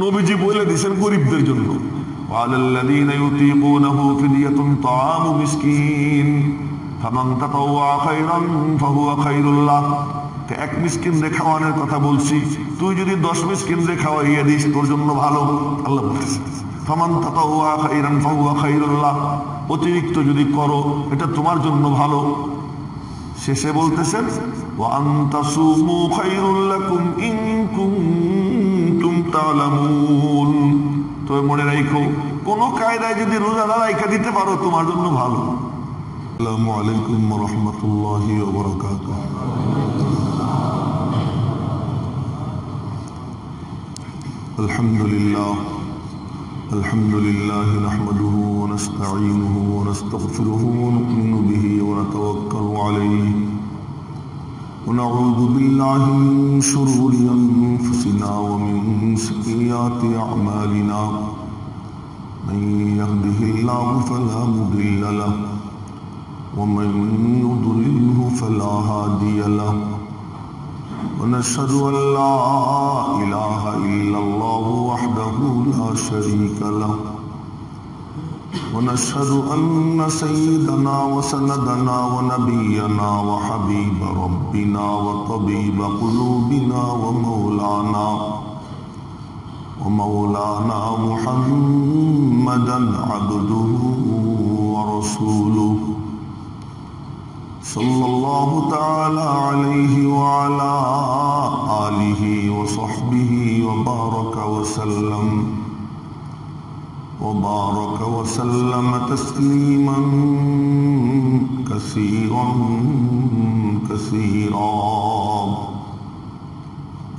নবীজি বলে দিয়েছেন গরিবদের জন্য, ওয়ালাল্লাযীনা ইউতীকুনাহু ফিদিয়াতুন তাআমু মিসকিন ফামান তাতাওয়া খায়রান ফাহুয়া খায়রুল লাহ। এক মিসকিনরে খাওয়ানোর কথা বলছি, তুই যদি 10 মিসকিনরে খাওয়াইয়া দিস তোর জন্য ভালো। আল্লাহ বলতেছেন ফামান তাতাওয়া খায়রান ফাহুয়া খায়রুল লাহ, অতিরিক্ত যদি করো এটা তোমার জন্য ভালো। শেষে বলতেছেন ওয়া আনতাসুমু খায়রুল লাকুম ইন কুনতুম তা'লামুন। তো মনে রাখো, কোন কায়দায় যদি রোজা না রাখা দিতে পারো তোমার জন্য ভালো। আসসালামু আলাইকুম ওয়া রাহমাতুল্লাহি ওয়া বারাকাতুহু। আলহামদুলিল্লাহ নাহমাদুহু ওয়া নাস্তাঈনুহু ওয়া নাস্তাগফিরুহু ওয়া নু'মিনু বিহি ওয়া নাতাওয়াক্কালু আলাইহি ওয়া নাউযু বিল্লাহি মিন শুরুরি আনফুসিনা ওয়া মিন সাইয়্যাতি আ'মালিনা। মান ইয়াহদিহিল্লাহু ফালা মুদিল্লা লাহু ওয়া মান ইউদ্লিলহু ফালা হাদিয়া লাহু। ونشهد أن لا إله إلا الله وحده لا شريك له ونشهد أن سيدنا وسندنا ونبينا وحبيب ربنا وطبيب قلوبنا ومولانا محمدا عبده ورسوله صلى الله تعالى عليه وعلى آله وصحبه وبارك وسلم تسليما كثيرا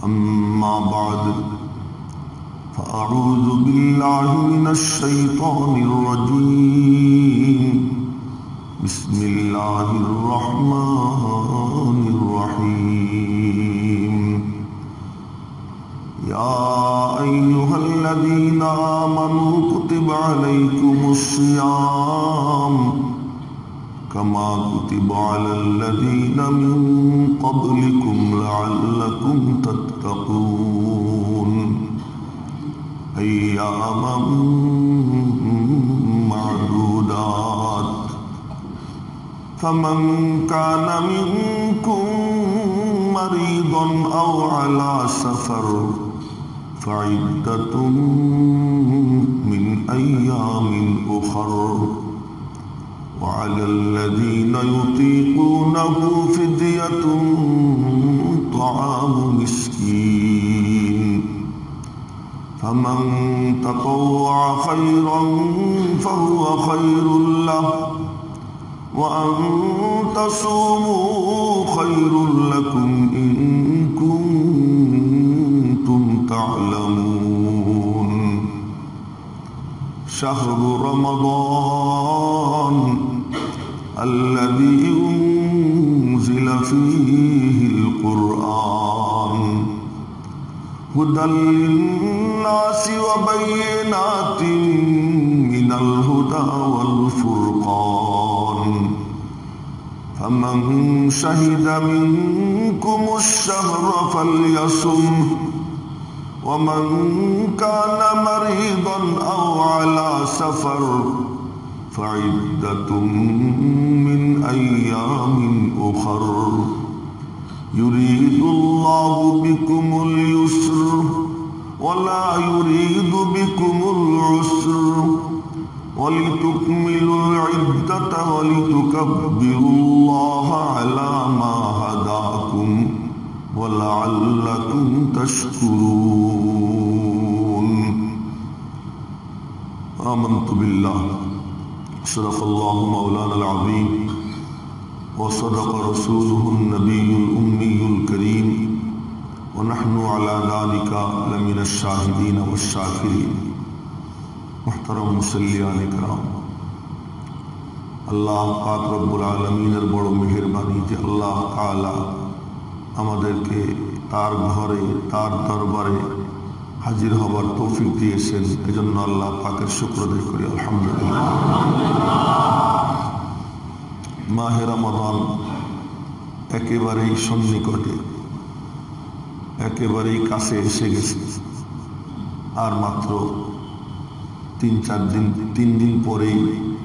أما بعد فأعوذ بالله من الشيطان الرجيم. بسم الله الرحمن الرحيم. يا أيها الذين آمنوا كتب عليكم الصيام كما كتب على الذين من قبلكم لعلكم تتقون أياما معدودات. فمن كان منكم مريضا أو على سفر فعدة من أيام أخر وعلى الذين يطيقونه فدية طعام مسكين فمن تطوع خيرا فهو خير له وأن تصوموا خير لكم إن كنتم تعلمون. شهر رمضان الذي أنزل فيه القرآن هدى للناس وبينات من الهدى والفرقان. فمن شهد منكم الشهر فليصم ومن كان مريضا أو على سفر فعدة من أيام أخر يريد الله بكم اليسر ولا يريد بكم العسر ولتكملوا العدة ولتكبروا الله على ما هداكم ولعلكم تشكرون. آمنت بالله صدق الله مولانا العظيم وصدق رسوله النبي الأمي الكريم ونحن على ذلك لمن الشاهدين والشاكرين. মুহতারাম মুসল্লিয়ান ইকরাম, আল্লাহ পাক রব্বুল আলামিনের বড় মেহেরবানি যে আল্লাহ তাআলা আমাদেরকে তার ঘরে তার দরবারে হাজির হবার তৌফিক দিয়েছেন। এজন্য আল্লাহ পাকের শুকর আদায় করি আলহামদুলিল্লাহ। মাহে রমাদান একেবারেই সন্নিকটে, একেবারেই কাছে এসে গেছে। আর মাত্র 3 দিন পরেই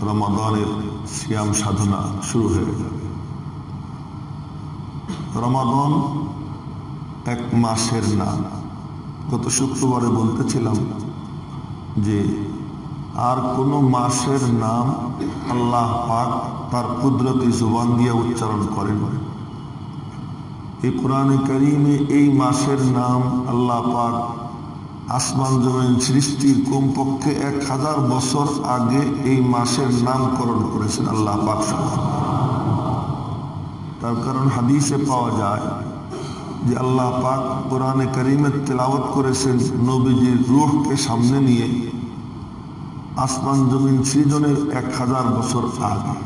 রমাদানের সিয়াম সাধনা শুরু হয়ে যাবে। রমাদান এক মাসের নাম। গত শুক্রবারে বলতেছিলাম যে আর কোন মাসের নাম আল্লাহ পাক তার কুদরতি জুবান দিয়ে উচ্চারণ করেন। এই কোরআনে কারীমে এই মাসের নাম আল্লাহ পাক আসমান জমিন সৃষ্টির কমপক্ষে 1000 বছর আগে এই মাসের নামকরণ করেছেন আল্লাহ পাক। তার কারণ হাদিসে পাওয়া যায় যে আল্লাহ পাক কোরআনে কারীমে তেলাওয়াত করেছেন নবীজির রূহকে সামনে নিয়ে আসমান জমিন সৃজনের 1000 বছর আগে।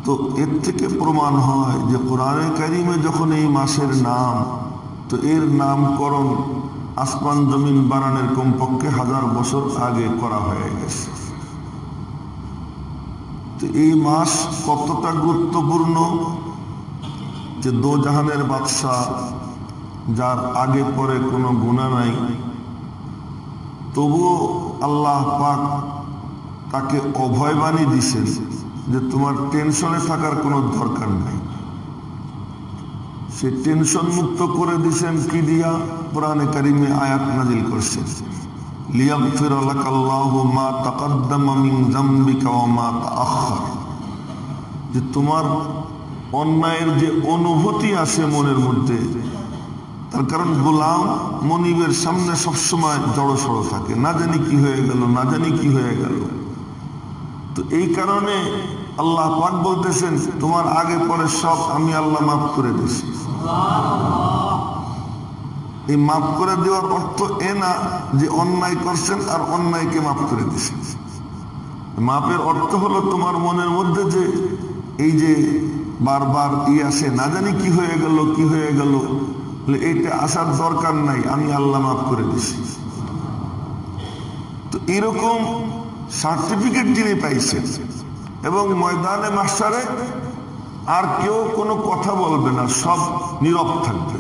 তো এর থেকে প্রমাণ হয় যে কোরআনে কারীমে যখন এই মাসের নাম, তো এর নামকরণ আসমান জমিন বানানোর কমপক্ষে 1000 বছর আগে করা হয়ে গেছে। তো এই মাস কতটা গুরুত্বপূর্ণ যে দোজাহানের বাদশাহ, যার আগে পরে কোনো গুনাহ নাই, তবুও আল্লাহ পাক তাকে অভয়বাণী দিছেন যে তোমার টেনশনে থাকার কোনো দরকার নাই। সে টেনশন মুক্ত করে দিছেন কি দিয়া? কোরআনে কারীমে আয়াত নাযিল করেছেন, লিয়াগফির লাকাল্লাহু মা তাকাদ্দামা মিন যামবিকা ওয়া মা তাআখার। যে তোমার অন্যায়ের যে অনুভূতি আছে মনের মধ্যে, তার কারণ গোলাম মনিবের সামনে সবসময় জড়সড় থাকে, না জানি কি হয়ে গেল, না জানি কি হয়ে গেল। তো এই কারণে আল্লাহ পাক বলতেছেন তোমার আগে পরে সব আমি আল্লাহ মাফ করে দিয়েছি। এই মাফ করে দেওয়ার অর্থ এ না যে অন্যায় করছেন আর অন্যায়কে মাফ করে দিয়েছেন। মাফের অর্থ হলো তোমার মনের মধ্যে যে এই যে বারবার আসে, না জানি কি হয়ে গেল, কি হয়ে গেল, এইটা আসার দরকার নাই, আমি আল্লাহ মাফ করে দিছি। তো এরকম সার্টিফিকেট যিনি পাইছেন, এবং ময়দানে মাহশারে আর কেউ কোনো কথা বলবে না, সব নীরব থাকবে।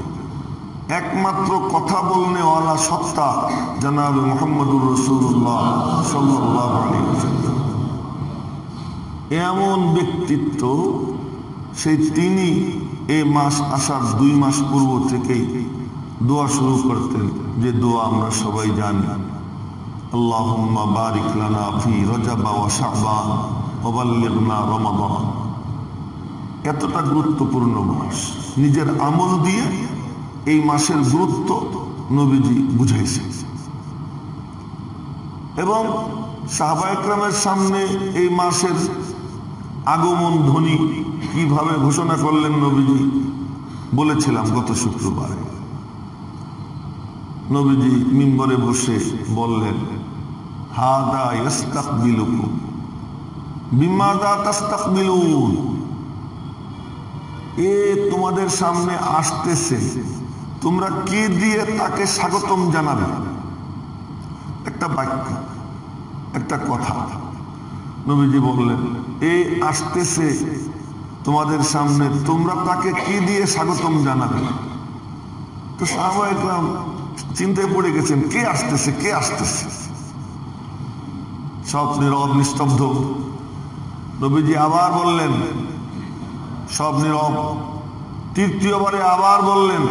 একমাত্র কথা বলনেওয়ালা সত্তা জনাব মুহাম্মদুর রাসূলুল্লাহ সাল্লাল্লাহু আলাইহি ওয়াসাল্লাম। এমন ব্যক্তিত্ব, সেই তিনি এই মাস আসার 2 মাস পূর্ব থেকেই দোয়া শুরু করতেন, যে দোয়া আমরা সবাই জানি, আল্লাহুম্মা বারিক লানা ফি রজব ওয়া শাবান ওয়া বাল্লিগনা রমাদান। এতটা গুরুত্বপূর্ণ মাস, নিজের আমল দিয়ে এই মাসের গুরুত্ব নবীজি বুঝাইছেন। এবং সাহাবায়ে কেরামের সামনে এই মাসের আগমন ধ্বনি কিভাবে ঘোষণা করলেন নবীজি বলেছিলাম গত শুক্রবারে। নবীজি মিম্বরে বসে বললেন, হাদা ইস্তাকবিলুকুম বিমাযা তাস্তাকবিলুন। এ তোমাদের সামনে আসতেছে, তোমরা কি দিয়ে তাকে স্বাগতম জানাবে? একটা বাক্য, একটা কথা। নবীজি বললেন, এ আসতেছে তোমাদের সামনে, তোমরা তাকে কি দিয়ে স্বাগতম জানাবে? তো সাহাবায়ে কেরাম চিন্তায় পড়ে গেছেন, কে আসতেছে, কে আসতেছে? সব নীরব নিস্তব্ধ। নবীজি আবার বললেন, সব নীরব। তৃতীয়বারে আবার বললেন।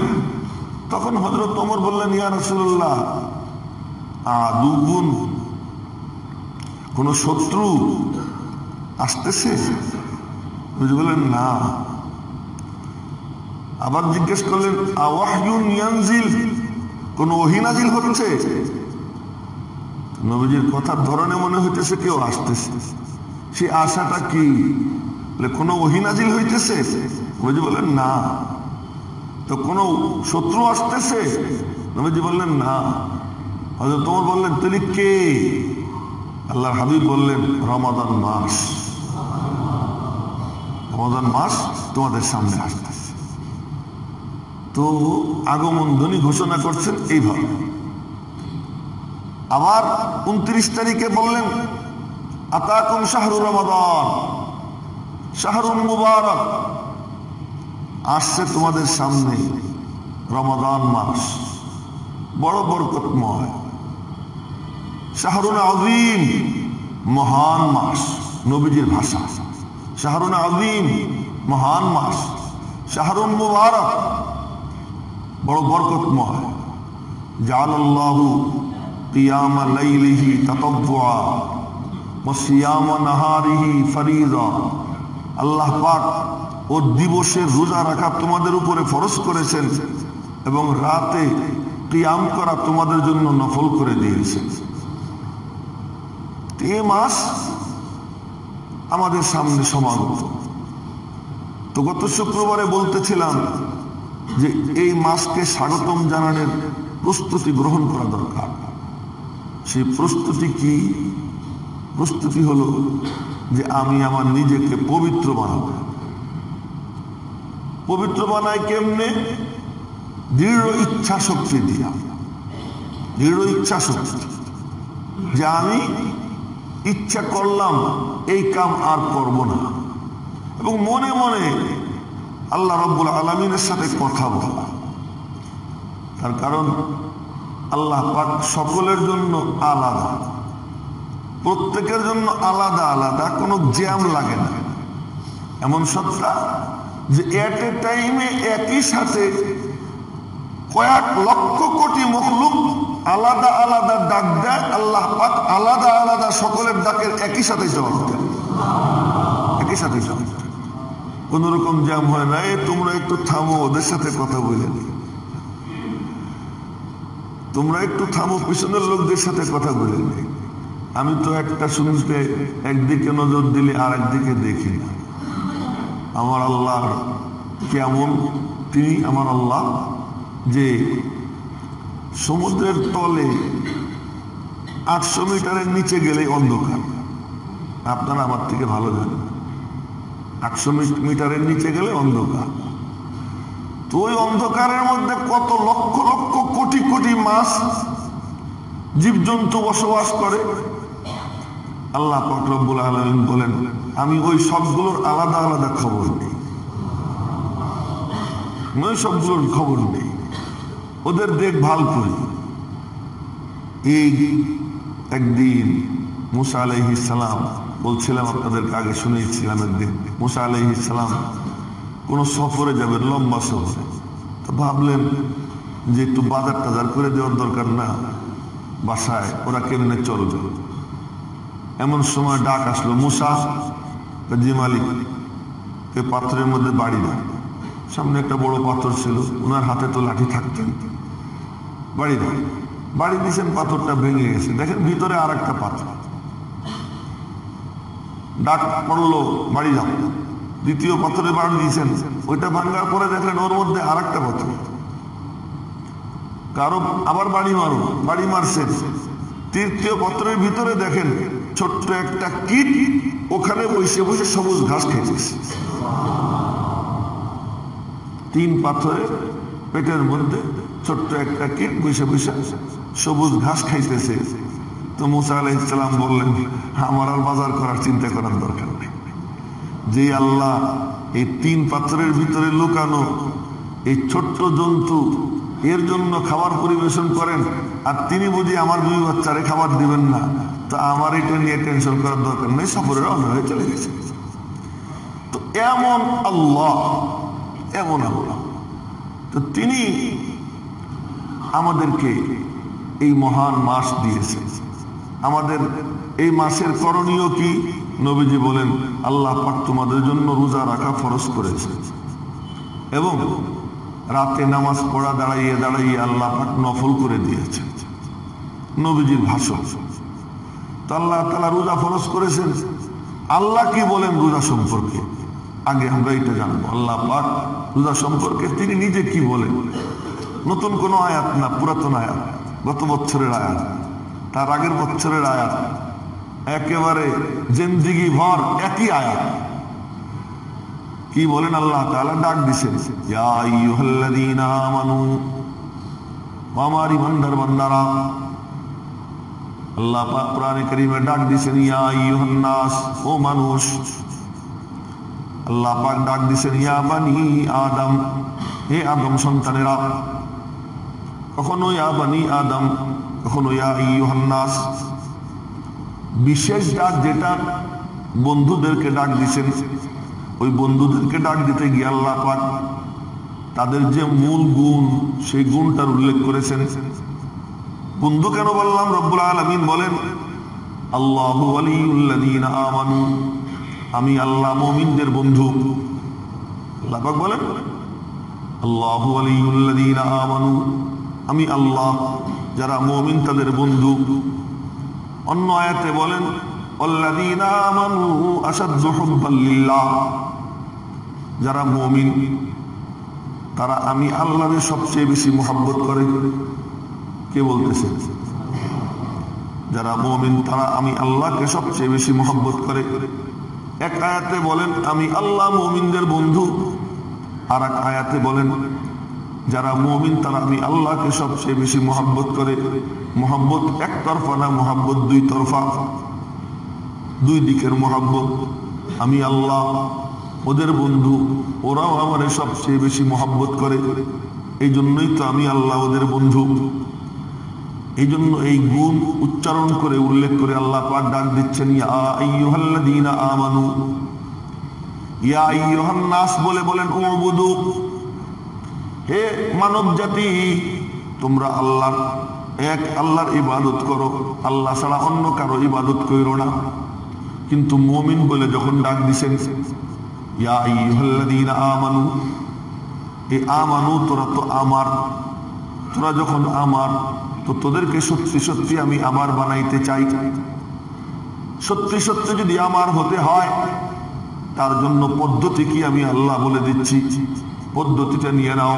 তখন হযরত ওমর বললেন, ইয়া রাসূলুল্লাহ, আদুবুন, কোন শত্রু আসতেছে? নবীজি বললেন, না। আবার জিজ্ঞেস করলেন, আওয়াহয়ুন ইয়ানজিল, কোন ওহী নাজিল হচ্ছে? নবীজির কথার ধরনে মনে হইতেছে কেউ আসতেছে। সে আশাটা কি? কোন ওহী নাজিল হইতেছে? নবীজি বললেন, না। তো কোন শত্রু আসতেছে? নবীজি বললেন, না। হযরত ওমর বললেন, তাহলে কে? আল্লাহর হাবিব বললেন, রমাদান মাস। রমাদান মাস তোমাদের সামনে আসতেছে। তো আগমন ধ্বনি ঘোষণা করছেন এইভাবে। আবার 29 তারিখে বললেন, আতাকুম শাহরু রমাদান শাহরুন মুবারক, আসছে তোমাদের সামনে রমাদান মাস। বড় বরকতময়। শাহরুন আযীম, মহান মাস, নবীজির ভাষা। শাহরুন আযীম, মহান মাস। শাহরুন মুবারক, বড় বরকতময়। জাআলাল্লাহু কিয়ামা লাইলিহি তাতাব্বুআ ওয়া সিয়ামা নাহারিহি ফরিযা। আল্লাহ পাক ও দিবসের রোজা রাখা তোমাদের উপরে ফরজ করেছেন এবং রাতে কিয়াম করা তোমাদের জন্য নফল করে দিয়েছেন। এই মাস আমাদের সামনে সমাগত। তো গত শুক্রবারে বলতেছিলাম যে এই মাসকে স্বাগতম জানানোর প্রস্তুতি গ্রহণ করা দরকার। সেই প্রস্তুতি কি? প্রস্তুতি হলো যে আমি আমার নিজেকে পবিত্র বানাবো। পবিত্র বানাই কেমনে? দৃঢ় ইচ্ছা শক্তি দিয়া। দৃঢ় ইচ্ছা শক্তি যে আমি ইচ্ছা করলাম এই কাম আর করব না, এবং মনে মনে আল্লাহ রাব্বুল আলামিনের সাথে কথা বলা। তার কারণ আল্লাহ পাক সকলের জন্য আলাদা, প্রত্যেকের জন্য আলাদা আলাদা, কোনো জ্যাম লাগে না। এমন সত্তা যে এট এ টাইমে একই সাথে কয়েক লক্ষ কোটি মখলুক আলাদা আলাদা ডাক দেয়, আল্লাহ পাক আলাদা আলাদা সকলের ডাকের একই সাথে জবাব দেয়, একই সাথে জবাব দেয়। কোন রকম জ্যাম হয় না। তোমরা একটু থামো, ওদের সাথে কথা বলে নি, তোমরা একটু থামো, পিছনের লোকদের সাথে কথা বলে নি। আমি তো একটা শুনতে একদিকে নজর দিলে আর একদিকে দেখি না। আমার আল্লাহ কেমন, তিনি আমার আল্লাহ যে সমুদ্রের তলে 800 মিটারের নিচে গেলে অন্ধকার। আপনারা আমার থেকে ভালো জানেন 800 মিটারের নিচে গেলে অন্ধকার। তো ওই অন্ধকারের মধ্যে কত লক্ষ লক্ষ কোটি কোটি মাছ জীবজন্তু বসবাস করে। আল্লাহ পাক রব্বুল আলামিন বলেন, আমি ওই সবগুলোর আলাদা আলাদা খবর নেই, ওই সবগুলোর খবর নেই, ওদের দেখভাল করি। এই একদিন মুসা আলাইহিস সালাম, বলছিলাম আপনাদেরকে আগে শুনেছিলাম, একদিন মুসা আলাইহিস সালাম কোনো সফরে যাবেন, লম্বা সফরে। তো ভাবলেন যে একটু বাজার টাজার করে দেওয়ার দরকার না, বাসায় ওরা কেমনে চলবে। এমন সময় ডাক আসলো, মুসা জি মালিক, পাথরের মধ্যে বাড়ি দেয়। সামনে একটা বড় পাথর ছিল, ওনার হাতে তো লাঠি থাকতেন। বাড়ি দেয়, বাড়ি দিয়েছেন, পাথরটা ভেঙে গেছে। দেখেন ভিতরে আর একটা পাথর। ডাক পড়লো, বাড়ি যাও। দ্বিতীয় পাথরে বাড়ি দিয়েছেন, ওইটা ভাঙার পরে দেখলেন ওর মধ্যে আর একটা পাথর। কারো আবার বাড়ি মারো, বাড়ি মারছেন। তৃতীয় পাথরের ভিতরে দেখেন ছোট্ট একটা কীট ওখানে বসে বসে সবুজ ঘাস খাইতেছে। 3 পাথরের পেটের মধ্যে ছোট্ট একটা কীট বসে বসে সবুজ ঘাস খাইতেছে। তো মুসা আলাইহিস সালাম বললেন, আমার আর বাজার করার চিন্তা করার দরকার নেই। যে আল্লাহ এই 3 পাথরের ভিতরে লুকানো এই ছোট্ট জন্তু এর জন্য খাবার পরিবেশন করেন, আর তিনি বুঝি আমার 2 বাচ্চারে খাবার দিবেন না, তো আমার এটা নিয়ে টেনশন করার দরকার নেই। সফরে রওনা হয়ে চলে গেছে। তো এমন আল্লাহ, এমন আল্লাহ, তো তিনি আমাদেরকে এই মহান মাস দিয়েছে। আমাদের এই মাসের করণীয় কি? নবীজি বলেন, আল্লাহ পাক তোমাদের জন্য রোজা রাখা ফরজ করেছে এবং রাতে নামাজ পড়া দাঁড়াইয়ে দাঁড়াইয়ে আল্লাহ পাক নফল করে দিয়েছে। নবীজির ভাষণ। তো আল্লাহ তাআলা রোজা ফরজ করেছেন। আল্লাহ কি বলেন রোজা সম্পর্কে? আগে আমরা এটা জানবো। আল্লাহ পাক রোজা সম্পর্কে তিনি নিজে কি বলেন। নতুন কোনো আয়াত না, পুরাতন আয়াত, গত বছরের আয়াত, তার আগের বছরের আয়াত, একেবারে জিন্দেগি ভর একই আয়াত। কি বলেন আল্লাহ তাআলা? ডাক দিছেন, ইয়া আইয়ুহাল্লাযীনা আমানু, আমার ইমানদার বান্দারা। আল্লাহ পাক কোরআনে কারীমে ডাক দিছেন, ইয়া আইয়ুহান নাস, ও মানুষ। আল্লাহ পাক ডাক দিছেন, ইয়া বানি আদম, হে আদম সন্তানেরা। কখনো ইয়া বানি আদম, কখনো ইয়া আইয়ুহান নাস। বিশেষ ডাক যেটা বন্ধুদেরকে ডাক দিছেন, ওই বন্ধুদেরকে ডাক দিতে গিয়ে আল্লাহ পাক তাদের যে মূল গুণ, সেই গুণটার উল্লেখ করেছেন। বন্ধু কেন বললাম? রব্বুল আলামিন বলেন আল্লাহু ওয়ালিয়ুল্লাযীনা আমানু, আমি আল্লাহ মুমিনদের বন্ধু। আল্লাহ পাক বলেন আল্লাহু ওয়ালিয়ুল্লাযীনা আমানু, আমি আল্লাহ যারা মুমিন তাদের বন্ধু। অন্য আয়াতে বলেন ওয়াল্লাযীনা আমানু আশাদ্দু হুব্বান লিল্লাহ, যারা মুমিন তারা আমি আল্লাহকে সবচেয়ে বেশি মহব্বত করে। কে বলতেছে? যারা মুমিন তারা আমি আল্লাহকে সবচেয়ে বেশি মহব্বত করে। এক আয়াতে বলেন আমি আল্লাহ মুমিনদের বন্ধু, আর এক আয়াতে বলেন যারা মুমিন তারা আমি আল্লাহকে সবচেয়ে বেশি মহব্বত করে। মহব্বত একতরফা না, মহব্বত দুই তরফা, দুই দিকের মহব্বত। আমি আল্লাহ ওদের বন্ধু, ওরাও আমারে সবচেয়ে বেশি মহব্বত করে। এই জন্যই তো আমি আল্লাহ ওদের বন্ধু। এই জন্য এই গুণ উচ্চারণ করে উল্লেখ করে আল্লাহ পাক ডাক দিচ্ছেন ইয়া আইয়ুহাল্লাযীনা আমানু, ইয়া আইয়ুহান নাস বলে বলেন উবুদু, হে মানব জাতি তোমরা আল্লাহর এক আল্লাহর ইবাদত করো, আল্লাহ ছাড়া অন্য কারো ইবাদত করো না। কিন্তু মুমিন বলে যখন ডাক দিছেন ইয়া আইয়ুহাল্লাযীনা আমানু, এই আমানু তোরা তো আমার, তোরা যখন আমার তো তোদেরকে সত্যি সত্যি আমি আমার বানাইতে চাই। সত্যি সত্যি যদি আমার হতে হয় তার জন্য পদ্ধতি কি আমি আল্লাহ বলে দিচ্ছি, পদ্ধতিটা নিয়ে নাও,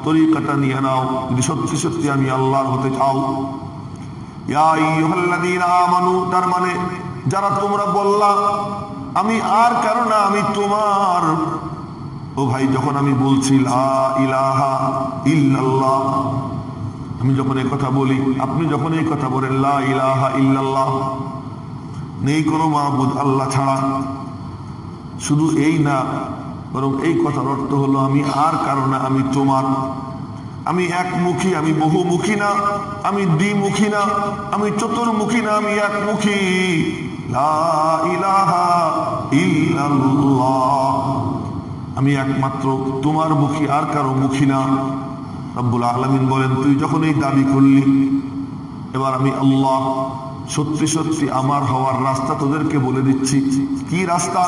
তরিকাটা নিয়ে নাও। যদি সত্যি সত্যি আমি আল্লাহর হতে চাও, ইয়া আইয়ুহাল্লাযীনা আমানু তার মানে যারা তোমরা বললা আমি আর কারো না, আমি তোমার। ও ভাই, যখন আমি বলছি লা ইলাহা ইল্লাল্লাহ, আমি যখন এই কথা বলি, আপনি যখন এই কথা বলেন লা ইলাহা ইল্লাল্লাহ, নেই কোনো মাবুদ আল্লাহ ছাড়া, শুধু এই না, বরং এই কথার অর্থ হলো আমি আর কারো না, আমি তোমার। আমি একমুখী, আমি বহুমুখী না, আমি দ্বিমুখী না, আমি চতুর্মুখী না, আমি একমুখী। লা ইলাহা ইল্লাল্লাহ, আমি একমাত্র তোমার মুখী, আর কারো মুখী না। রব্বুল আলামিন বলেন তুই যখন এই দাবি করলি, এবার আমি আল্লাহ সত্যি সত্যি আমার হওয়ার রাস্তা তোদেরকে বলে দিচ্ছি। কি রাস্তা?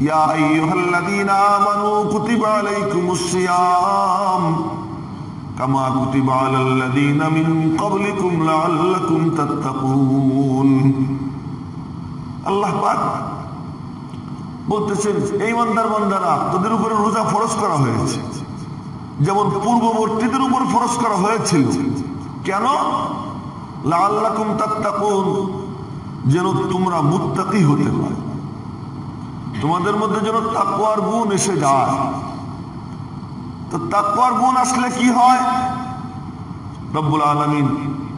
ইয়া আইয়ুহাল্লাযীনা আমানু কুতিবা আলাইকুমুস সিয়াম কামা কুতিবা আলাল্লাযীনা মিন ক্বাবলিকুম লাআল্লাকুম তাত্তাকুন। আল্লাহ পাক বলতেছেন এই ইমানদার বান্দারা, তোদের উপরে রোজা ফরজ করা হয়েছে যেমন পূর্ববর্তীদের উপর ফরজ করা হয়েছিল। কেন? লাআল্লাকুম তাত্তাকুন, যেন তোমরা মুত্তাকি হতে পারো, তোমাদের মধ্যে যেন তাকওয়ার গুণ এসে যায়। তো তাকওয়ার গুণ আসলে কি হয়? রব্বুল আলামিন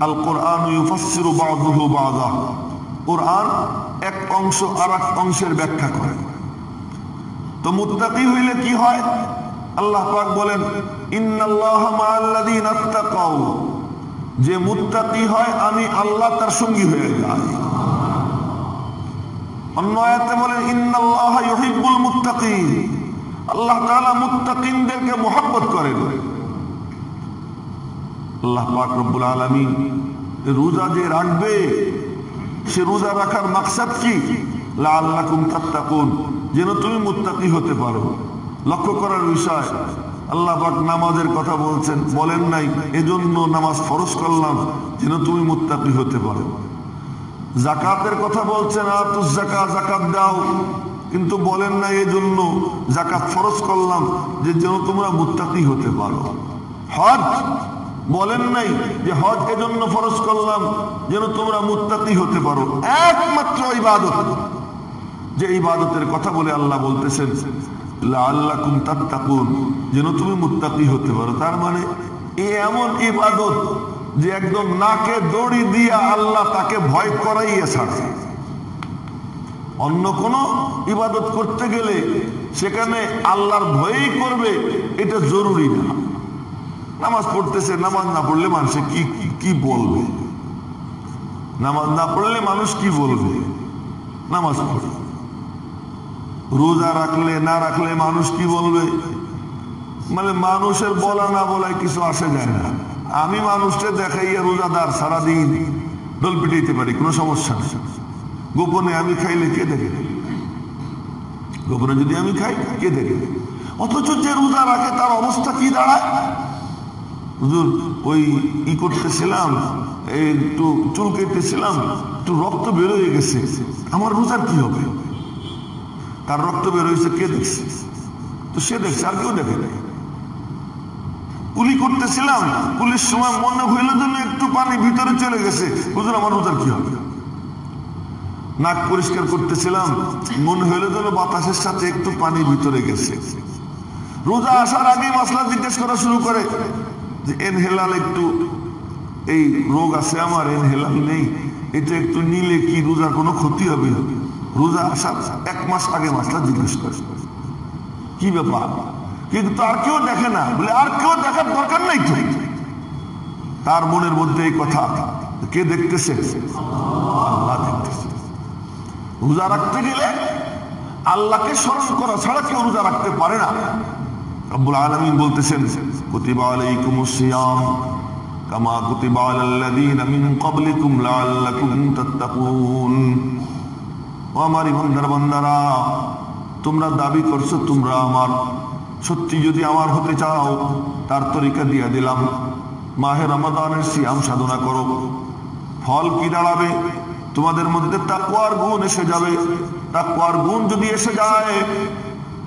আল কোরআন ইউফাসসিরু বা'দুহু বা'দা, কোরআন এক অংশ আর এক অংশের ব্যাখ্যা করে। তো মুত্তাকি হইলে কি হয়? আল্লাহ পাক বলেন ইন্নাল্লাহা মা'আল্লাযীনা ইত্তাকাউ, যে মুত্তাকি হয় আমি আল্লাহ তার সঙ্গী হয়ে যাই। অন্য আয়াতে বলেন ইন্নাল্লাহা ইউহিব্বুল মুত্তাকিন, আল্লাহ তাআলা মুত্তাকিনদেরকে মহব্বত করেন। আল্লাহ পাক রব্বুল আলামিন রোজা যে রাখবে, সে রোজা রাখার মাকসাদ কি? লাআল্লাকুম তাত্তাকুন, যেন তুমি মুত্তাকি হতে পারো। লক্ষ্য করার বিষয়, আল্লাহ পাক নামাজের কথা বলছেন, বলেন নাই এজন্য নামাজ ফরজ করলাম যেন তুমি মুত্তাকি হতে পারো। যাকাতের কথা বলছেন, আতুজ যাকাত, যাকাত দাও, কিন্তু বলেন না এজন্য যাকাত ফরজ করলাম যে যেন তোমরা মুত্তাকি হতে পারো। হজ বলেন নাই যে হজ এজন্য ফরজ করলাম যেন তোমরা মুত্তাকি হতে পারো। একমাত্র ইবাদত, যে ইবাদতের কথা বলে আল্লাহ বলতেছেন লাআল্লাকুম তাত্তাকুন, যেন তুমি মুত্তাকি হতে পারো। তার মানে এমন ইবাদত যে একদম নাকে দড়ি দিয়ে আল্লাহ তাকে ভয় করাইয়া ছাড়ে। অন্য কোন ইবাদত করতে গেলে সেখানে আল্লাহর ভয়ই করবে, এটা জরুরি না। নামাজ পড়তেছে, নামাজ না পড়লে মানুষ কি বলবে? নামাজ না পড়লে মানুষ কি বলবে? নামাজ পড়ে। রোজা রাখলে না রাখলে মানুষ কি বলবে? মানে মানুষের বলা না বলায় কিছু আসে যায় না। আমি মানুষকে দেখাইয়া রোজাদার সারাদিন দোল পিটাইতে পারি, কোনো সমস্যা নেই। গোপনে আমি খাইলে কে দেখে? গোপনে যদি আমি খাই কে দেখে? অথচ যে রোজা রাখে তার অবস্থা কি দাঁড়ায়? হুজুর ওই করতেছিলাম, একটু চুল কেটেছিলাম, একটু রক্ত বেরোয় গেছে, আমার রোজার কি হবে? তার রক্ত বেরোয়েছে, কে দেখছে? তো সে দেখছে, আর কেউ দেখে নাই। কুলি করতেছিলাম, কুলির সময় মনে হইল যেন একটু পানি ভিতরে চলে গেছে, হুজুর আমার রোজার কি হবে? নাক পরিষ্কার করতেছিলাম, মনে হইল যেন বাতাসের সাথে একটু পানি ভিতরে গেছে। রোজা আসার আগে মাসলা জিজ্ঞেস করা শুরু করে যে এনহেলাল একটু, এই রোগ আছে আমার, এনহেলাল নেই, এটা একটু নিলে কি রোজার কোনো ক্ষতি হবে? রোজা আসার 1 মাস আগে মাসলা জিজ্ঞেস করে কি ব্যাপার? কিন্তু আর কেউ দেখে না, বলে আর কেউ দেখার দরকার নাই তো। তার মনের মধ্যে এই কথা, কে দেখতেছে? আল্লাহ দেখতেছে। রোজা রাখতে গেলে আল্লাহকে স্মরণ করা ছাড়া কেউ রোজা রাখতে পারে না। রব্বুল আলামিন বলতেছেন, কুতিবা আলাইকুমুস সিয়াম কামা কুতিবা আলাল্লাযীনা মিন ক্বাবলিকুম লাআল্লাকুম তাত্তাকুন। ও আমার ইমানদার বান্দারা, তোমরা দাবি করছো তোমরা আমার, সত্যি যদি আমার হতে চাও তার তরিকা দিয়ে দিলাম। মাহে রমাদানের সিয়াম সাধনা করো, ফল কি দাঁড়াবে? তোমাদের মধ্যে তাকওয়ার গুণ এসে যাবে। তাকওয়ার গুণ যদি এসে যায়,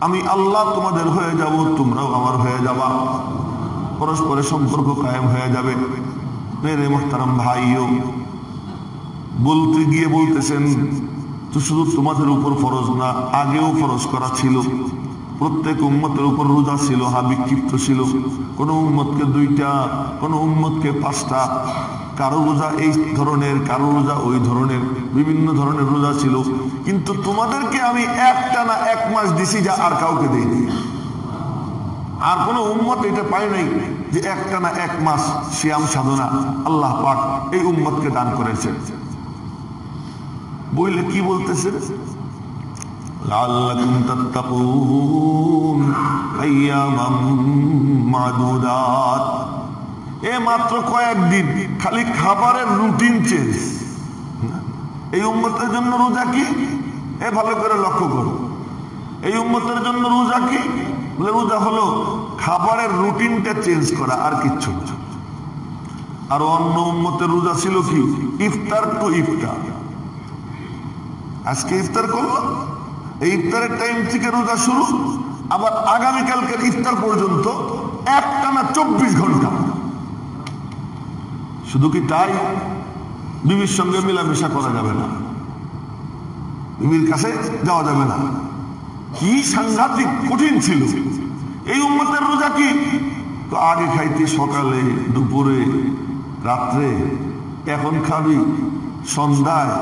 আমি আল্লাহ তোমাদের হয়ে যাব, তোমরাও আমার হয়ে যাবা, পরস্পরের সম্পর্ক কায়েম হয়ে যাবে। মেরে মুহতারাম ভাইও, বলতে গিয়ে বলতেছেন, তো শুধু তোমাদের উপর ফরজ না, আগেও ফরজ করা ছিল। প্রত্যেক উম্মতের উপর রোজা ছিল, বিক্ষিপ্ত ছিল। কোন উম্মতকে 2টা, কোন উম্মতকে 5টা, কারো রোজা এই ধরনের, কারো রোজা ওই ধরনের, বিভিন্ন ধরনের রোজা ছিল। কিন্তু তোমাদেরকে আমি একটা না 1 মাস দিছি, যা আর কাউকে দেইনি। আর কোন উম্মত এটা পায় নাই যে একটা না 1 মাস সিয়াম সাধনা আল্লাহ পাক এই উম্মতকে দান করেছেন। বইলে কি বলতেছে? লাআল্লাকুম তাত্তাকুন আইয়ামাম মাদুদাত। এ মাত্র কয়েকদিন, খালি খাবারের রুটিন চেঞ্জ। এই উম্মতের জন্য রোজা কি? এ ভালো করে লক্ষ্য করো, এই উম্মতের জন্য রোজা কি? বলে রোজা হলো খাবারের রুটিনটা চেঞ্জ করা, আর কিচ্ছু না। আর অন্য উম্মতের রোজা ছিল কি? ইফতার টু ইফতার। আজকে ইফতার করলো, এই ইফতারের টাইম থেকে রোজা শুরু, আবার আগামীকালকের ইফতার পর্যন্ত একটানা 24 ঘন্টা। শুধু কি তাই? বিবির সঙ্গে মেলামেশা করা যাবে না, বিবির কাছে যাওয়া যাবে না। কি সাংঘাতিক কঠিন ছিল এই উম্মতের রোজা। কি আগে খাইতে সকালে, দুপুরে, রাত্রে, এখন খাবি সন্ধ্যায়,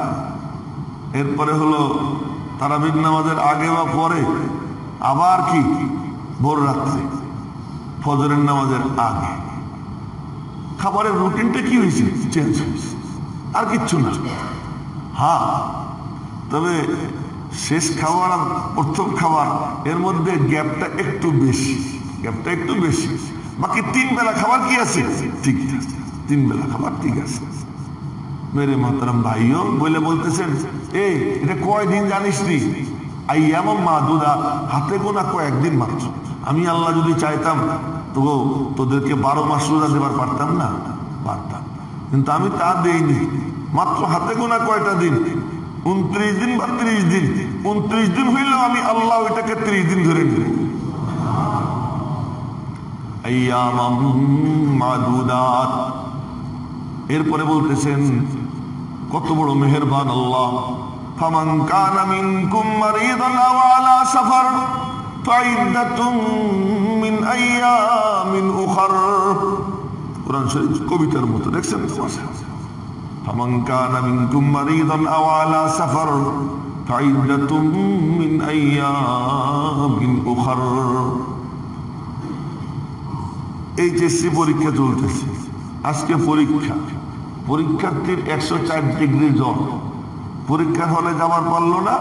এরপরে হলো তারাবির নামাজের আগে বা পরে, আবার কি ভোর রাত্রে, ফজরের নামাজের আগে। খাবারের রুটিনটা কি হয়েছে? চেঞ্জ হয়েছে, আর কিচ্ছু না। হ্যাঁ, তবে শেষ খাবার আর প্রথম খাবার এর মধ্যে গ্যাপটা একটু বেশি, গ্যাপটা একটু বেশি। বাকি 3 বেলা খাবার কি আছে? ঠিক আছে, 3 বেলা খাবার ঠিক আছে। মেরে মাতরম ভাইও বলে বলতেছেন, এই এটা কয়দিন জানিস নি? আইয়ামাম মাদুদা, হাতে গোনা কয়েকদিন মাত্র। আমি আল্লাহ যদি চাইতাম তো তোদেরকে 12 মাস রোজা দেবার পারতাম না? পারতাম, কিন্তু আমি তা দেইনি। মাত্র হাতে গোনা কয়টা দিন? 29 দিন বা 30 দিন। 29 দিন হইলেও আমি আল্লাহ ওইটাকে 30 দিন ধরে নিই। আইয়ামাম মাদুদাত। এরপরে বলতেছেন কত বড় মেহেরবান আল্লাহ। ফামান কানা মিনকুম মারিদান আও আলা সাফার ফাইদ্দাতুম মিন আইয়ামিন উখর। কুরআন শরীফ কবিতার মতো, দেখছেন? ফামান কানা মিনকুম মারিদান আও আলা সাফার ফাইদ্দাতুম মিন আইয়ামিন উখর। এইচএসসি পরীক্ষা চলতেছে, আজকে পরীক্ষা, পরীক্ষার্থীর 104 ডিগ্রি জ্বর, পরীক্ষার হলে যাওয়ার পারলো না,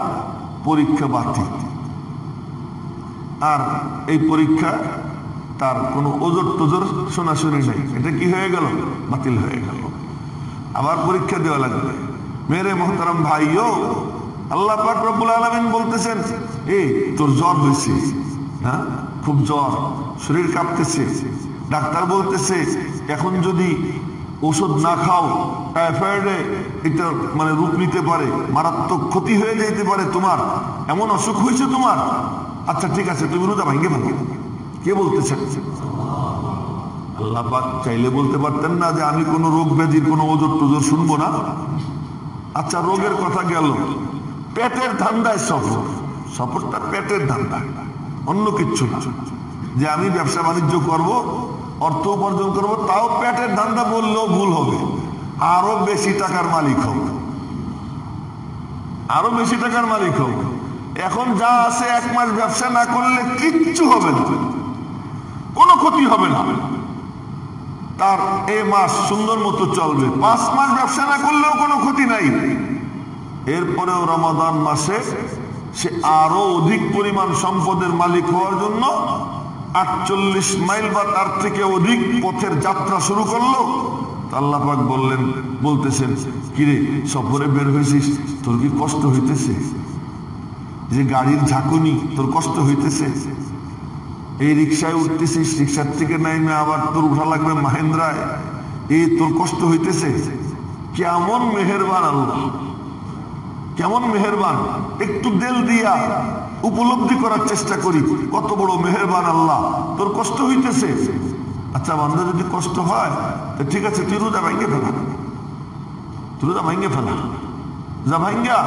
পরীক্ষা বাতিল। আর এই পরীক্ষা তার কোনো ওজর টোজর শোনাশুনি নেই, এটা কি হয়ে গেল? বাতিল হয়ে গেল। আবার পরীক্ষা দেওয়া লাগবে। মেরে মোহতারাম ভাইও, আল্লাহ পাক রব্বুল আলামিন বলতেছেন, এই তোর জ্বর হয়েছে, হ্যাঁ খুব জ্বর, শরীর কাঁপতেছে, ডাক্তার বলতেছে এখন যদি ওষুধ না খাও টাইফয়েডে এটা মানে রূপ নিতে পারে, মারাত্মক ক্ষতি হয়ে যেতে পারে, তোমার এমন অসুখ হয়েছে তোমার। আচ্ছা ঠিক আছে, তুমি রোজা ভাঙ্গে ভাঙ্গে। কে বলতেছেন? আল্লাহ পাক চাইলে বলতে পারতেন না যে আমি কোনো রোগ ব্যাধির কোনো ওজর টোজর শুনবো না? আচ্ছা রোগের কথা গেল, পেটের ধান্দায় সফর, সফরটা পেটের ধান্দা, অন্য কিচ্ছু না। যে আমি ব্যবসা বাণিজ্য করব, অর্থ উপার্জন করব, তাও পেটের ধান্দা বললেও ভুল হবে। আরো বেশি টাকার মালিক হোক, আরো বেশি টাকার মালিক হোক। এখন যা আছে 1 মাস ব্যবসা না করলে কিচ্ছু হবে না, কোনো ক্ষতি হবে না, তার এই মাস সুন্দর মতো চলবে। 5 মাস ব্যবসা না করলেও কোনো ক্ষতি নাই। এরপরেও রমাদান মাসে সে আরো অধিক পরিমাণ সম্পদের মালিক হওয়ার জন্য 48 মাইল বা তার থেকে অধিক পথের যাত্রা শুরু করলো। আল্লাহ পাক বলতেছেন, কিরে সফরে বের হয়েছিস, তোর কি কষ্ট হইতেছে? যে গাড়ির ঝাঁকুনি, তোর কষ্ট হইতেছে? এই রিক্সায় উঠতেছিস, রিক্সার থেকে নাইমে আবার তোর উঠা লাগবে মাহেন্দ্রায়, এই তোর কষ্ট হইতেছে? কেমন মেহেরবান আল্লাহ, কেমন মেহেরবান! একটু দিল দিয়া উপলব্ধি করার চেষ্টা করি, কত বড় মেহেরবান আল্লাহ। তোর কষ্ট হইতেছে, আচ্ছা বান্দা যদি কষ্ট হয় তো ঠিক আছে, তুই রোজা ভাঙ্গে ফেলা, তুই রোজা ভাঙ্গে ফেলা, যা ভাঙ্গা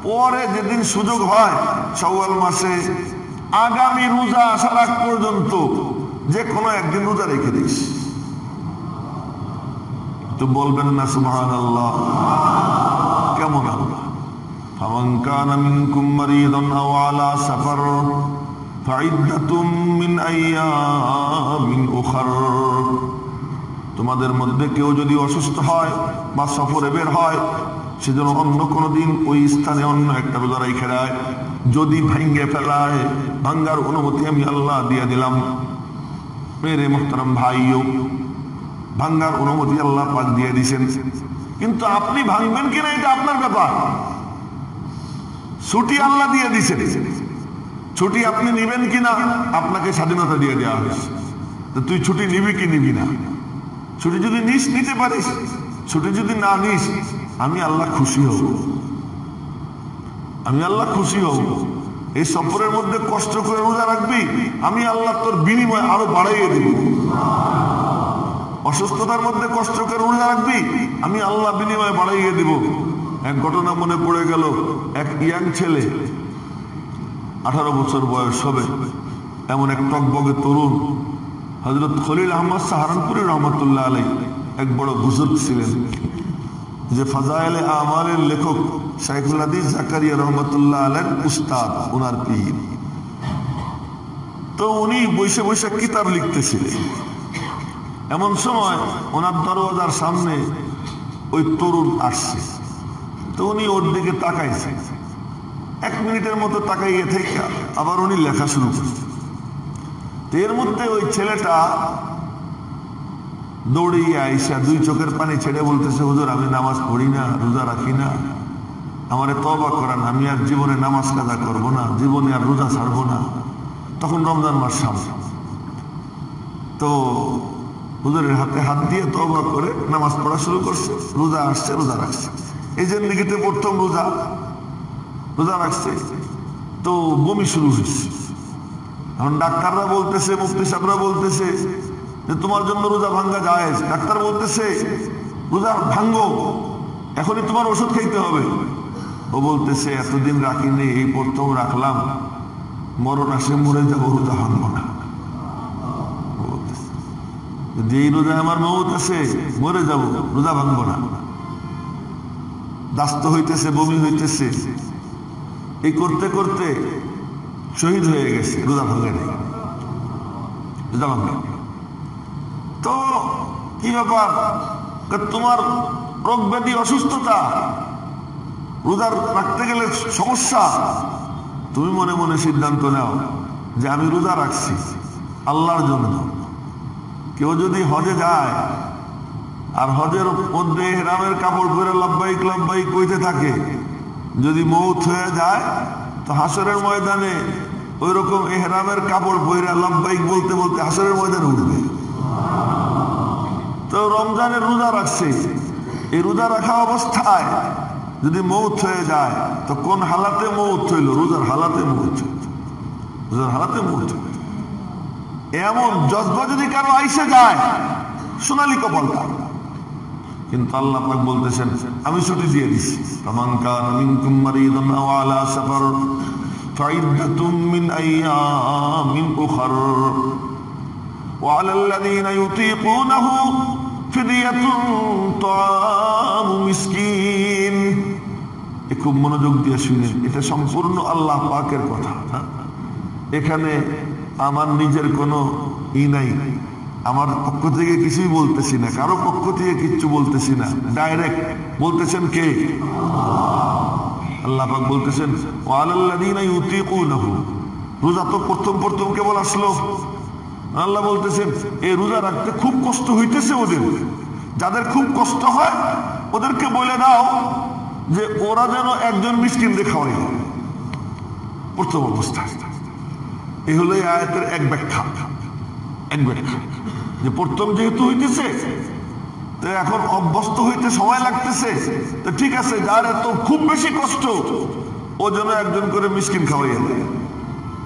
পরে যেদিন সুযোগ হয় শাওয়াল মাসে আগামী রোজা আসার আগ পর্যন্ত যে কোনো একদিন রোজা রেখে দিস। তো বলবেন না সুবহানাল্লাহ? কেমন আল্লাহ! ফামান কানা মিনকুম মারিদান আও আলা সাফার ফাইদ্দাতুম মিন আইয়ামিন উখার। তোমাদের মধ্যে কেউ যদি অসুস্থ হয় বা সফরে বের হয়, সেজন্য অন্য কোনো দিন ওই স্থানে অন্য একটা রোজা রেখে দেয়। যদি ভাঙ্গে ফেলায়, ভাঙ্গার অনুমতি আমি আল্লাহ দিয়ে দিলাম। মেরে মোহতারাম ভাইও, ভাঙ্গার অনুমতি আল্লাহ পাক দিয়ে দিয়েছেন, কিন্তু আপনি ভাঙবেন কিনা এটা আপনার ব্যাপার। ছুটি আল্লাহ দিয়ে দিয়েছেন, ছুটি আপনি নিবেন কিনা আপনাকে স্বাধীনতা দিয়ে দেওয়া হয়েছে। তো তুই ছুটি নিবি কি নিবি না? ছুটি যদি নিস নিতে পারিস, ছুটি যদি না নিস আমি আল্লাহ খুশি হব, আমি আল্লাহ খুশি হব। এই সফরের মধ্যে কষ্ট করে রোজা রাখবি, আমি আল্লাহ তোর বিনিময় আরো বাড়াইয়ে দিব। অসুস্থতার মধ্যে কষ্ট করে রোজা রাখবি, আমি আল্লাহ বিনিময় বাড়াইয়ে দিব। এক ঘটনা মনে পড়ে গেল, এক ইয়াং ছেলে, 18 বছর বয়স হবে, এমন এক টকবগে তরুণ, হযরত খলিল আহমদ সাহারানপুরী রহমতুল্লাহ আলাইহি এক বড় বুজুর্গ ছিলেন, যে ফাজাইলে আমালের লেখক শাইখুল হাদিস জাকারিয়া রহমতুল্লাহ আলাইহির উস্তাদ, ওনার পীর। তো উনি বসে বসে কিতাব লিখতেছিলেন। এমন সময় ওনার দরওয়াজার সামনে ওই তরুণ আসছে। তো উনি ওর দিকে তাকাইছে, 1 মিনিটের মতো তাকাইয়ে থেকে আবার উনি লেখা শুরু করছে। এর মধ্যে ওই ছেলেটা দৌড়িয়ে আইসা 2 চোখের পানি ছেড়ে বলতেছে, হুজুর আমি নামাজ পড়ি না, রোজা রাখি না, আমারে তওবা করান, আমি আর জীবনে নামাজ কাজা করবো না, জীবনে আর রোজা ছাড়বো না। তখন রমজান মাস সামনে। তো হুজুরের হাতে হাত দিয়ে তওবা করে নামাজ পড়া শুরু করছে, রোজা আসছে, রোজা রাখছে। এই যে নিগিতে প্রথম রোজা রাখছে, তো বমি শুরু হয়েছে। এখন ডাক্তাররা বলতেছে, মুফতি সাহেবরা বলতেছে যে তোমার জন্য রোজা ভাঙ্গা যায়। ডাক্তার বলতেছে রোজা ভাঙ্গো, এখনই তোমার ওষুধ খাইতে হবে। ও বলতেছে এতদিন রাখিনি, এই প্রথম রাখলাম, মরণ আসে মরে যাবো, রোজা ভাঙবো না। যেই রোজা আমার মৌত আছে, মরে যাব, রোজা ভাঙবো না। দাস্ত হইতেছে, বমি হইতেছে, এই করতে করতে শহীদ হয়ে গেছে, রোজা ভাঙে নাই, রোজা ভাঙে। কি ব্যাপার? তোমার রোগ ব্যাধি, অসুস্থতা, রোজা রাখতে গেলে সমস্যা। তুমি মনে মনে সিদ্ধান্ত নাও যে আমি রোজা রাখছি আল্লাহর জন্য। কেউ যদি হজে যায় আর হজের মধ্যে ইহরামের কাপড় পরে লব্বাইক লব্বাইক কইতে থাকে, যদি মৌত হয়ে যায় তো হাসরের ময়দানে ওই রকম ইহরামের কাপড় পরে লব্বাইক বলতে বলতে হাসরের ময়দানে উঠবে। তো রমজানের রোজা রাখছে, এই রোজা রাখা অবস্থায় যদি মৌত হয়ে যায় তো কোন হালাতে মৌত হইল? রোজার হালাতে মৌত হইল, রোজার হালাতে মৌত হইল। এমন জজবা যদি কারো আইসে যায়, সোনালী কপালটা। কিন্তু আল্লাহ পাক বলতেছেন আমি ছুটি দিয়ে দিচ্ছি, ফামান কানা মিনকুম মারিদান আও আলা সাফার ফাইদ্দাতুম মিন আইয়ামিন উখর ওয়া আলাল্লাযীনা ইউতীকুনাহু ফিদিয়াতুন তাআমু মিসকিন। খুব মনোযোগ দিয়ে শুনেন, এটা সম্পূর্ণ আল্লাহ পাকের কথা। এখানে আমার নিজের কোনো নাই, আমার পক্ষ থেকে কিছুই বলতেছি না, কারো পক্ষ থেকে কিচ্ছু বলতেছি না, ডাইরেক্ট বলতেছেন কে? আল্লাহ পাক বলতেছেন ওয়ালাল্লাযীনা ইউতীকুনাহু। রোজা তো প্রথম কেবল আসলো, আল্লাহ বলতেছেন এই রোজা রাখতে খুব কষ্ট হইতেছে ওদের। যাদের খুব কষ্ট হয় ওদেরকে বলে দাও যে ওরা যেন একজন মিসকিনকে খাওয়াই প্রথম অবস্থায়। এই হলো এই আয়াতের এক ব্যাখ্যা যে প্রথম যেহেতু হইতেছে তো এখন অভ্যস্ত হইতে সময় লাগতেছে, তো ঠিক আছে, যার এত খুব বেশি কষ্ট ও যেন একজন করে মিসকিন খাওয়াইয়া দেয়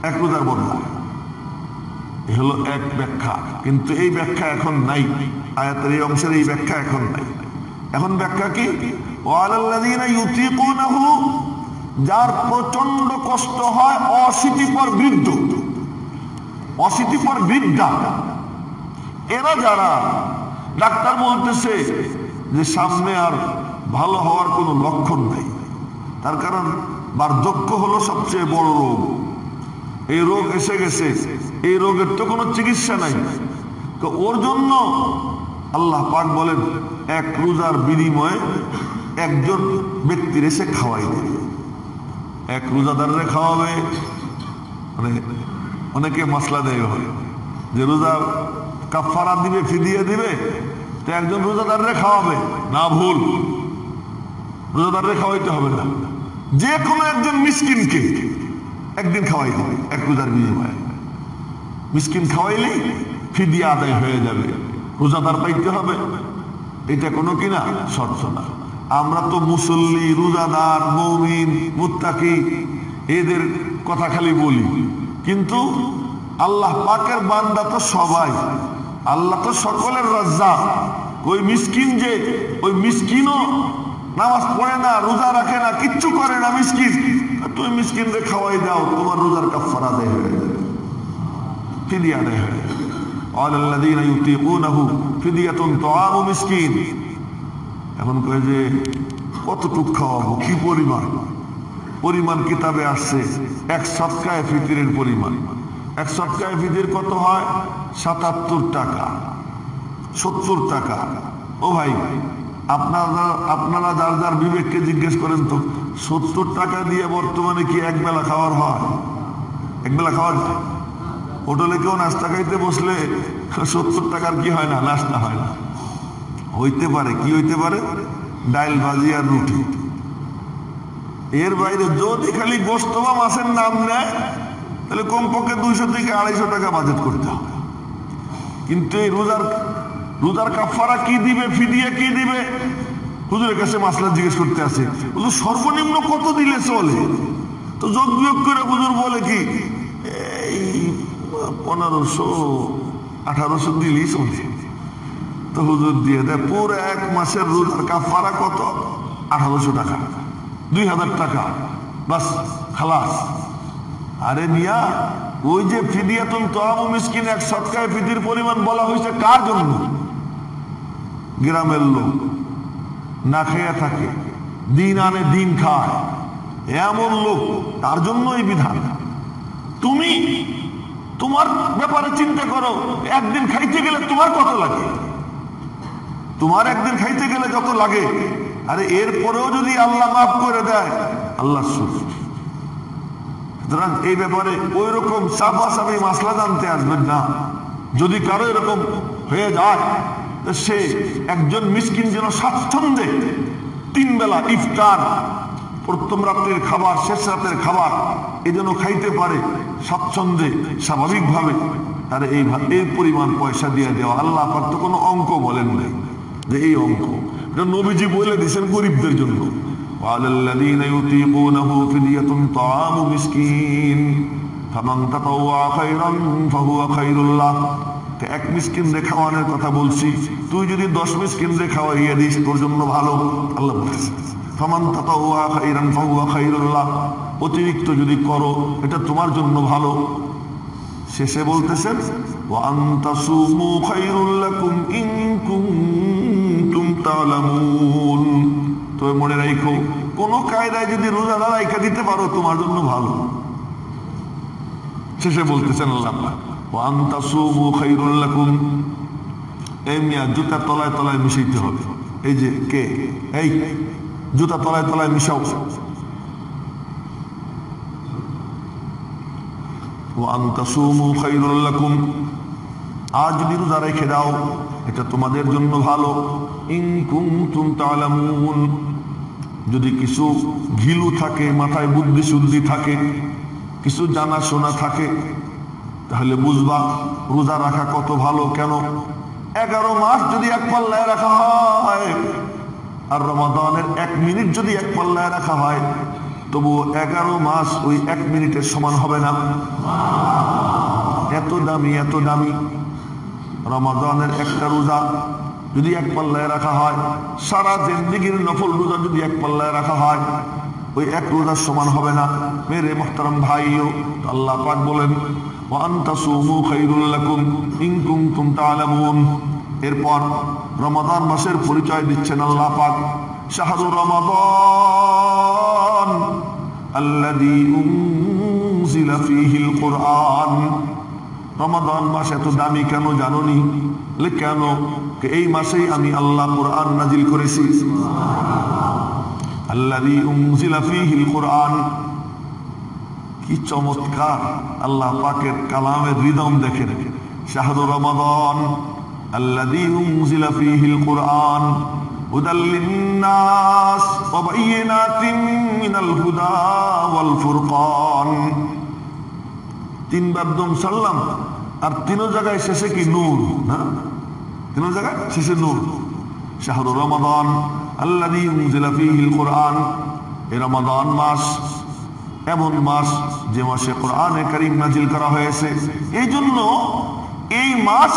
এক রোজার বদলা। এই হলো এক ব্যাখ্যা, কিন্তু এই ব্যাখ্যা এখন নাই, আয়াতের এই অংশের এই ব্যাখ্যা এখন নাই। এখন ব্যাখ্যা কি? ওয়ালাল্লাযীনা ইউতীকুনাহু, যার প্রচন্ড কষ্ট হয়, অশীতিপর বৃদ্ধ, অশীতিপর বৃদ্ধা, এরা যারা ডাক্তার বলতেছে যে সামনে আর ভালো হওয়ার কোনো লক্ষণ নাই, তার কারণ বার্ধক্য হলো সবচেয়ে বড় রোগ। এই রোগ এসে গেছে, এই রোগের তো কোনো চিকিৎসা নাই। তো ওর জন্য আল্লাহ পাক বলেন এক রোজার বিনিময়ে একজন ব্যক্তির এসে খাওয়াই দেবে, এক রোজাদারে খাওয়াবে। মানে অনেকে মশলা দেয় যে রোজা কাফারা দিবে, ফিদিয়ে দিবে, তো একজন রোজাদারে খাওয়াবে না, ভুল। রোজাদারে খাওয়াইতে হবে না, যে কোনো একজন মিসকিনকে একদিন খাওয়াই দেবে এক রোজার বিনিময়ে। মিসকিন খাওয়াইলেই ফিদিয়া আদায় হয়ে যাবে, রোজাদার পাইতে হবে, এটা কোনো কিনা শর্ত না। আমরা তো মুসল্লি, রোজাদার, মুমিন, মুত্তাকি এদের কথা খালি বলি, কিন্তু আল্লাহ পাকের বান্দা তো সবাই, আল্লাহ তো সকলের রাজ্জাক। ওই মিসকিন যে, ওই মিসকিনও নামাজ পড়ে না, রোজা রাখে না, কিচ্ছু করে না, মিসকিন, তুমি মিসকিনকে খাওয়াই দাও, তোমার রোজার কাফারা আদায় হয়ে যাবে, ফিদিয়া আদায় হয়ে যাবে। ওয়ালাল্লাযীনা ইউতীকুনাহু ফিদিয়াতুন তাআমু মিসকিন। এখন কয় যে কতটুক খাওয়াবো, কি পরিমাণ কিতাবে আসছে এক সদকায়ে ফিতরের পরিমাণ। এক সদকায়ে ফিতর কত হয়? ৭৭ টাকা, ৭০ টাকা। ও ভাই, আপনারা যার যার বিবেককে জিজ্ঞেস করেন তো, ৭০ টাকা দিয়ে বর্তমানে কি একবেলা খাওয়ার হয়? একবেলা খাওয়ার হোটেলে কেউ নাস্তা খাইতে বসলে ৭০ টাকার কি হয় না? নাস্তা হয় না। হইতে পারে, কি হইতে পারে? ডাইল, ভাজি আর রুটি। এর বাইরে যদি খালি গোশত বা মাছের নাম নেয় তাহলে কমপক্ষে 200 থেকে 250 টাকা বাজেট করতে হবে। কিন্তু এই রোজার কাফারা কি দিবে, ফিদিয়া কি দিবে, হুজুরের কাছে মাসলা জিজ্ঞেস করতে আছে। হুজুর সর্বনিম্ন কত দিলে চলে? তো যোগ বিয়োগ করে হুজুর বলে কি এই 1500-1800 দিলেই চলে। তো হুজুর দিয়ে দেয় পুরো এক মাসের রোজার কাফারা কত? 1800 টাকা, 2000 টাকা, বাস খালাস। আরে মিয়া, ওই যে ফিদিয়াতুন তাআমু মিসকিন, এক সদকায়ে ফিদির পরিমাণ বলা হয়েছে কার জন্য? গ্রামের লোক না খেয়ে থাকে, দিন আনে দিন খায়, এমন লোক, তার জন্য এই বিধান। তুমি তোমার ব্যাপারে চিন্তা করো, একদিন খাইতে গেলে তোমার কত লাগে? তোমার একদিন খাইতে গেলে যত লাগে, আরে এরপরেও যদি আল্লাহ মাফ করে দেয়, আল্লাহ শুকর। সুতরাং এই ব্যাপারে ওই রকম চাপাচাপি মাসলা জানতে আসবেন না। যদি কারো এরকম হয়ে যায়, সে একজন মিসকিন যেন স্বাচ্ছন্দ্যে 3 বেলা ইফতার, প্রথম রাত্রের খাবার, শেষ রাতের খাবার এই জন্য খাইতে পারে স্বাচ্ছন্দ্যে, স্বাভাবিকভাবে, তার এই পরিমাণ পয়সা দিয়ে দেওয়া। আল্লাহ পাক তো কোনো অঙ্ক বলেন নাই যে এই অঙ্ক, এটা নবীজি বলে দিয়েছেন গরিবদের জন্য। ওয়ালাল্লাযীনা ইউতীকুনাহু ফিদিয়াতুন তাআমু মিসকিন ফামান তাতাওয়া খায়রান ফাহুয়া খায়রুল লাহ। এক মিসকিনরে খাওয়ানোর কথা বলছি, তুই যদি 10 মিসকিনরে খাওয়াইয়া দিস তোর জন্য ভালো। আল্লাহ বলেছেন ফামান তাতাওয়া খায়রান ফাহুয়া খায়রুল লাহ, অতিরিক্ত যদি করো এটা তোমার জন্য ভালো। শেষে বলতেছেন ওয়া আনতাসুমু খায়রুল লাকুম ইন কুনতুম তা'লামুন। তবে মনে রাখো, কোন কায়দায় যদি রোজা রাখা দিতে পারো তোমার জন্য ভালো। শেষে বলতেছেন আল্লাহ ওয়া আনতাসুমু খায়রুল লাকুম। এই মিয়া জুতা তলায় তলায় মিশাইতে হবে। এই যে কে, এই জুতা তলায় তলায় মিশাও। আর যদি রোজা রেখে দাও এটা তোমাদের জন্য ভালো। ইন কুনতুম তা'লামুন, যদি কিছু ঘিলু থাকে, মাথায় বুদ্ধি শুদ্ধি থাকে, কিছু জানা শোনা থাকে, তাহলে বুঝবা রোজা রাখা কত ভালো। কেন 11 মাস যদি এক পাল্লায় রাখা হয়, আর রমাদানের 1 মিনিট যদি এক পাল্লায় রাখা হয়, তবু 11 মাস ওই 1 মিনিটের সমান হবে না। এত দামি, এত দামি রমাদানের একটা রোজা যদি এক পাল্লায় রাখা হয়, সারা জিন্দেগির নফল রোজা যদি এক পাল্লায় রাখা হয়, ওই এক রোজার সমান হবে না। মেরে মুহতারাম ভাইও, আল্লাহ পাক বলেন ওয়া আনতাসুমু খায়রুল লাকুম ইন কুনতুম তা'লামুন। এরপর রমাদান মাসের পরিচয় দিচ্ছেন আল্লাহ পাক। শাহরু রমাদান আল্লাযী উনজিলা ফীহিল কুরআন। রমাদান মাস এত দামি কেন জানোনি? কেন? এই মাসেই আমি আল্লাহ কুরআন নাজিল করেছি। আল্লাযী উনজিলা ফীহিল কুরআন, কি চমৎকার আল্লাহ পাকের কালামের রিদম দেখেন। শাহরু রমাদান আল্লাযী উনজিলা ফীহিল কুরআন হুদাল লিন-নাস ওয়া বায়িনাতিন মিনাল হুদা ওয়াল ফুরকান। 3 বার দম সাল্লাম, আর 3 জায়গায় শেষে কি নূর না? 3 জায়গায় শেষে নূর। শাহরু রমাদান আল্লাযী উনজিলা ফীহিল কুরআন। এই রমাদান মাস এমন মাস যে মাসে কোরআনে কারীম নাজিল করা হয়েছে। এই জন্য এই মাস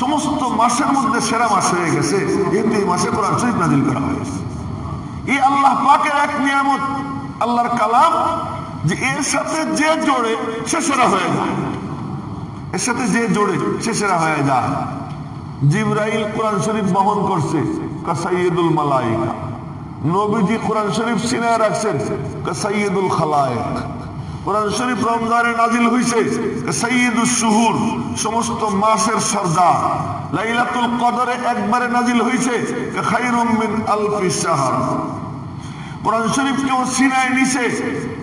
সমস্ত মাসের মধ্যে সেরা মাস হয়ে গেছে, কিন্তু এই মাসে কোরআন শরীফ নাজিল করা হয়েছে। এই আল্লাহ পাকের এক নিয়ামত, আল্লাহর কালাম, যে এর সাথে যে জোড়ে সে সেরা হয়ে যায়। এর সাথে যে জোড়ে সে সেরা হয়ে যায়। জিবরাইল কোরআন শরীফ বহন করছে কাসাইয়্যিদুল মালায়েকা। নবীজি কোরআন শরীফ সিনায় রাখছেন কাসাইয়্যিদুল খালায়েক। কোরআন শরীফ রমজানে নাজিল হইছে সাইয়্যিদুশ শুহুর, সমস্ত মাসের সরদার। লাইলাতুল কদরে একবারে নাজিল হইছে খায়রুম মিন আলফি শাহর। কোরআন শরীফ কেউ সিনায় নিছে,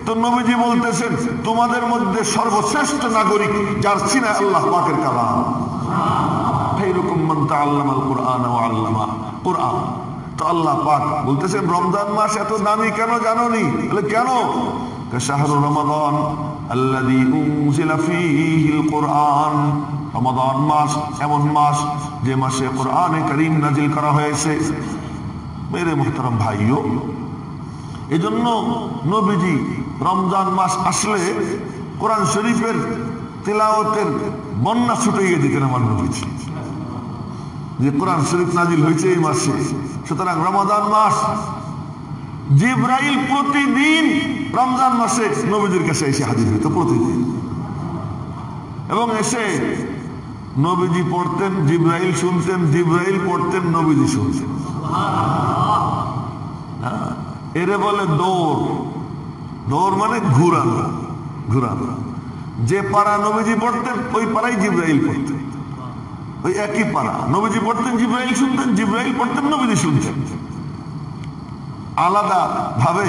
তো নবীজি বলতেছেন তোমাদের মধ্যে সর্বশ্রেষ্ঠ নাগরিক যার সিনায় আল্লাহ পাকের কালাম। খায়রুকুম মান তাআল্লামাল কুরআন ওয়া আল্লামা কুরআন। তো আল্লাহ পাক বলতেছেন রমজান মাস এত দামি কেন জানোনি? বলে কেন? শাহরু রমাদান আল্লাযী উনজিলা ফীহিল কুরআন। রমাদান মাস এমন মাস যে মাসে কোরআনে কারীম নাজিল করা হয়েছে। মেরে মুহতারাম ভাইও, এজন্য নবীজি রমজান মাস আসলে কোরআন শরীফের তিলাওয়াতের বন্যা ছুটিয়ে দিতেন আমার নবীজি, যে কোরআন শরীফ নাজিল হয়েছে এই মাসে। সুতরাং রমাদান মাস, জিবরাইল প্রতিদিন রমজান মাসে নবীজির কাছে এসে হাজির হইত প্রতিদিন, এবং এসে নবীজি পড়তেন, জিবরাইল শুনতেন, জিবরাইল পড়তেন, নবীজি শুনতেন। এরে বলে দৌড়। দৌড় মানে ঘুরানো, ঘুরানো। যে পাড়া নবীজি পড়তেন ওই পাড়াই জিবরাইল পড়তেন। ওই একই পারা। নবীজি পড়তেন, জিবরাইল শুনতেন, জিবরাইল পড়তেন, নবীজি শুনতেন। আলাদা ভাবে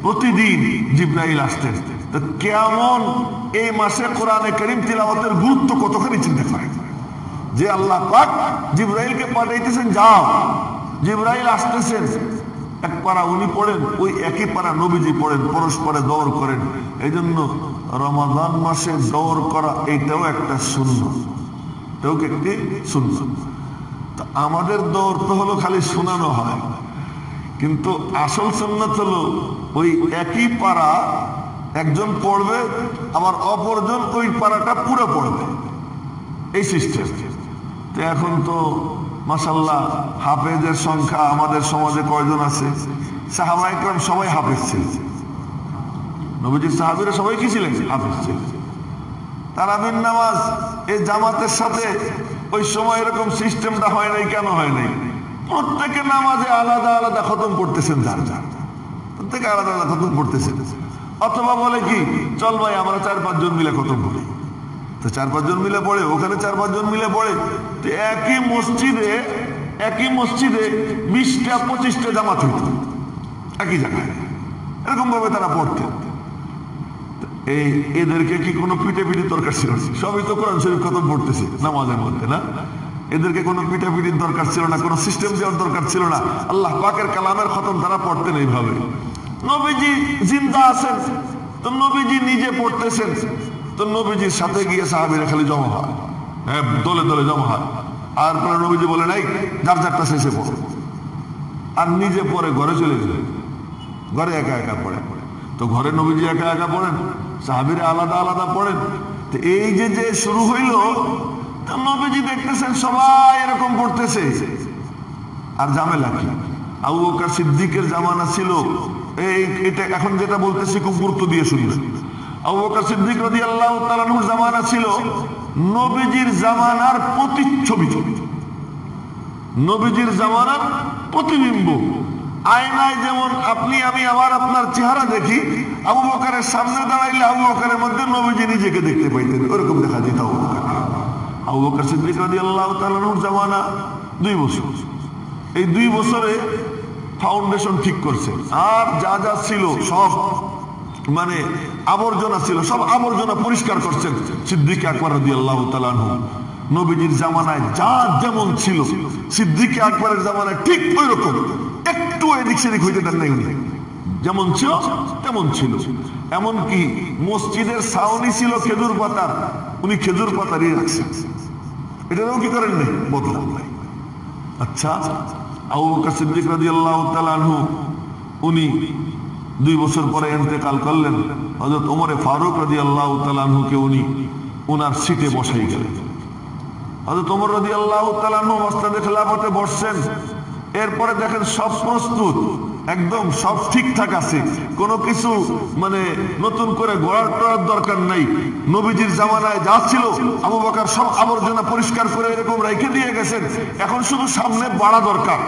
প্রতিদিন জিবরাইল আসতেন। তো কেমন এই মাসে কোরআনে কারীম তিলাওয়াতের গুরুত্ব কতখানি চিন্তা করেন, যে আল্লাহ পাক জিবরাইলকে পাঠাইতেছেন, যাও, জিবরাইল আসতেছেন, এক পারা উনি পড়েন, ওই একই পারা নবীজি পড়েন, পরস্পরে দৌড় করেন। এই জন্য রমাদান মাসে দৌড় করা এইটাও একটা সুন্নাত, এটাও একটি সুন্নাত। তো আমাদের দৌড় তো হলো খালি শোনানো হয়, কিন্তু আসল সুন্নাত হলো ওই একই পারা একজন পড়বে, আবার অপরজন ওই পারাটা পুরো পড়বে, এই সিস্টেম। তো এখন তো মাশাআল্লাহ হাফেজের সংখ্যা আমাদের সমাজে কয়জন আছে? সাহাবায়ে কেরাম সবাই হাফেজ ছিলেন, নবীজির সাহাবীরা সবাই কি ছিলেন? হাফেজ ছিলেন। তারাবির নামাজ এই জামাতের সাথে ওই সময় এরকম সিস্টেমটা হয় নাই। কেন হয় নাই? প্রত্যেকের নামাজে আলাদা আলাদা খতম করতেছেন, যার যার প্রত্যেকে আলাদা আলাদা খতম করতেছেন। অথবা বলে কি, চল ভাই আমরা 4-5 জন মিলে খতম করি। তো 4-5 জন মিলে পড়ে, ওখানে 4-5 জন মিলে পড়ে। তো একই মসজিদে 20টা-25টা জামাত হইত একই জায়গায়, এরকম ভাবে তারা পড়তেন। এদেরকে কি কোনো পিটাপিটির দরকার ছিল? সবই তো কোরআন শরীফ খতম পড়তেছে নামাজের মধ্যে, না? এদেরকে কোনো পিটাপিটির দরকার ছিল না, কোনো সিস্টেম দেওয়ার দরকার ছিল না। আল্লাহ পাকের কালামের খতম তারা পড়তেন এইভাবে। নবীজি জিন্দা আছেন, তো নবীজি নিজে পড়তেছেন, তো নবীজির সাথে গিয়ে সাহাবীরা খালি জমা হয়, হ্যাঁ, দলে দলে জমা হয়। আর পরে নবীজি বলে নাই যার যারটা শেষে পড়ে, আর নিজে পরে ঘরে চলে গেলেন, ঘরে একা একা পড়ে। তো ঘরে নবীজি একা একা পড়েন, সাহাবীরা আলাদা আলাদা পড়েন। তো এই যে শুরু হইল, তো নবীজি দেখতেছেন সবাই এরকম পড়তেছে, আর ঝামেলা কি? আবু বকর সিদ্দিকের জামানা ছিল, এটা এখন যেটা বলতেছি খুব গুরুত্ব দিয়ে শুনবেন। আবু বকর সিদ্দিক রাদিয়াল্লাহু তাআলা আনহুর জামানা ছিল নবীজির জামানার প্রতিচ্ছবি, নবীজির জামানার প্রতিবিম্ব। আয়নায় যেমন আপনি আমি আবার আপনার চেহারা দেখি, আবু বকরের সামনে দাঁড়াইলে আবু বকরের মধ্যে নবীজি নিজেকে দেখতে পাইতেন, ওরকম দেখা যেত আবু বকরকে। আবু বকর সিদ্দিক রাদিয়াল্লাহু তাআলা আনহুর জামানা 2 বছর। এই 2 বছরে ফাউন্ডেশন ঠিক করছে, আর যা যা ছিল সব মানে আবর্জনা ছিল, সব আবর্জনা পরিষ্কার করছেন সিদ্দিক আকবর রাদিয়াল্লাহু তাআলা আনহু। নবীজির জামানায় যা যেমন ছিল, সিদ্দিক আকবরের জামানায় ঠিক ওই রকম, একটু এদিক সেদিক হইতে দেন নাই উনি, যেমন ছিল তেমন ছিল। এমনকি মসজিদের ছাউনি ছিল খেজুর পাতার, উনি খেজুর পাতারই রাখছেন, এটাও কি করেন নাই, বদলান নাই। আচ্ছা, আবু বকর সিদ্দিক রাদিয়াল্লাহু তাআলা আনহু উনি 2 বছর পরে ইন্তেকাল করলেন। হযরত ওমর ফারুক রাদিয়াল্লাহু তাআলা আনহুকে উনি ওনার সিটে বসাই গেলেন। হযরত ওমর রাদিয়াল্লাহু তাআলা আনহু মাসনাদে খেলাফতে বসছেন। এরপরে দেখেন সব প্রস্তুত, একদম সব ঠিকঠাক আছে, কোনো কিছু মানে নতুন করে গড়ার দরকার নাই। নবীজির জামানায় যা ছিল আবু বকর সব আবর্জনা পরিষ্কার করে এরকম রেখে দিয়ে গেছেন, এখন শুধু সামনে বাড়া দরকার।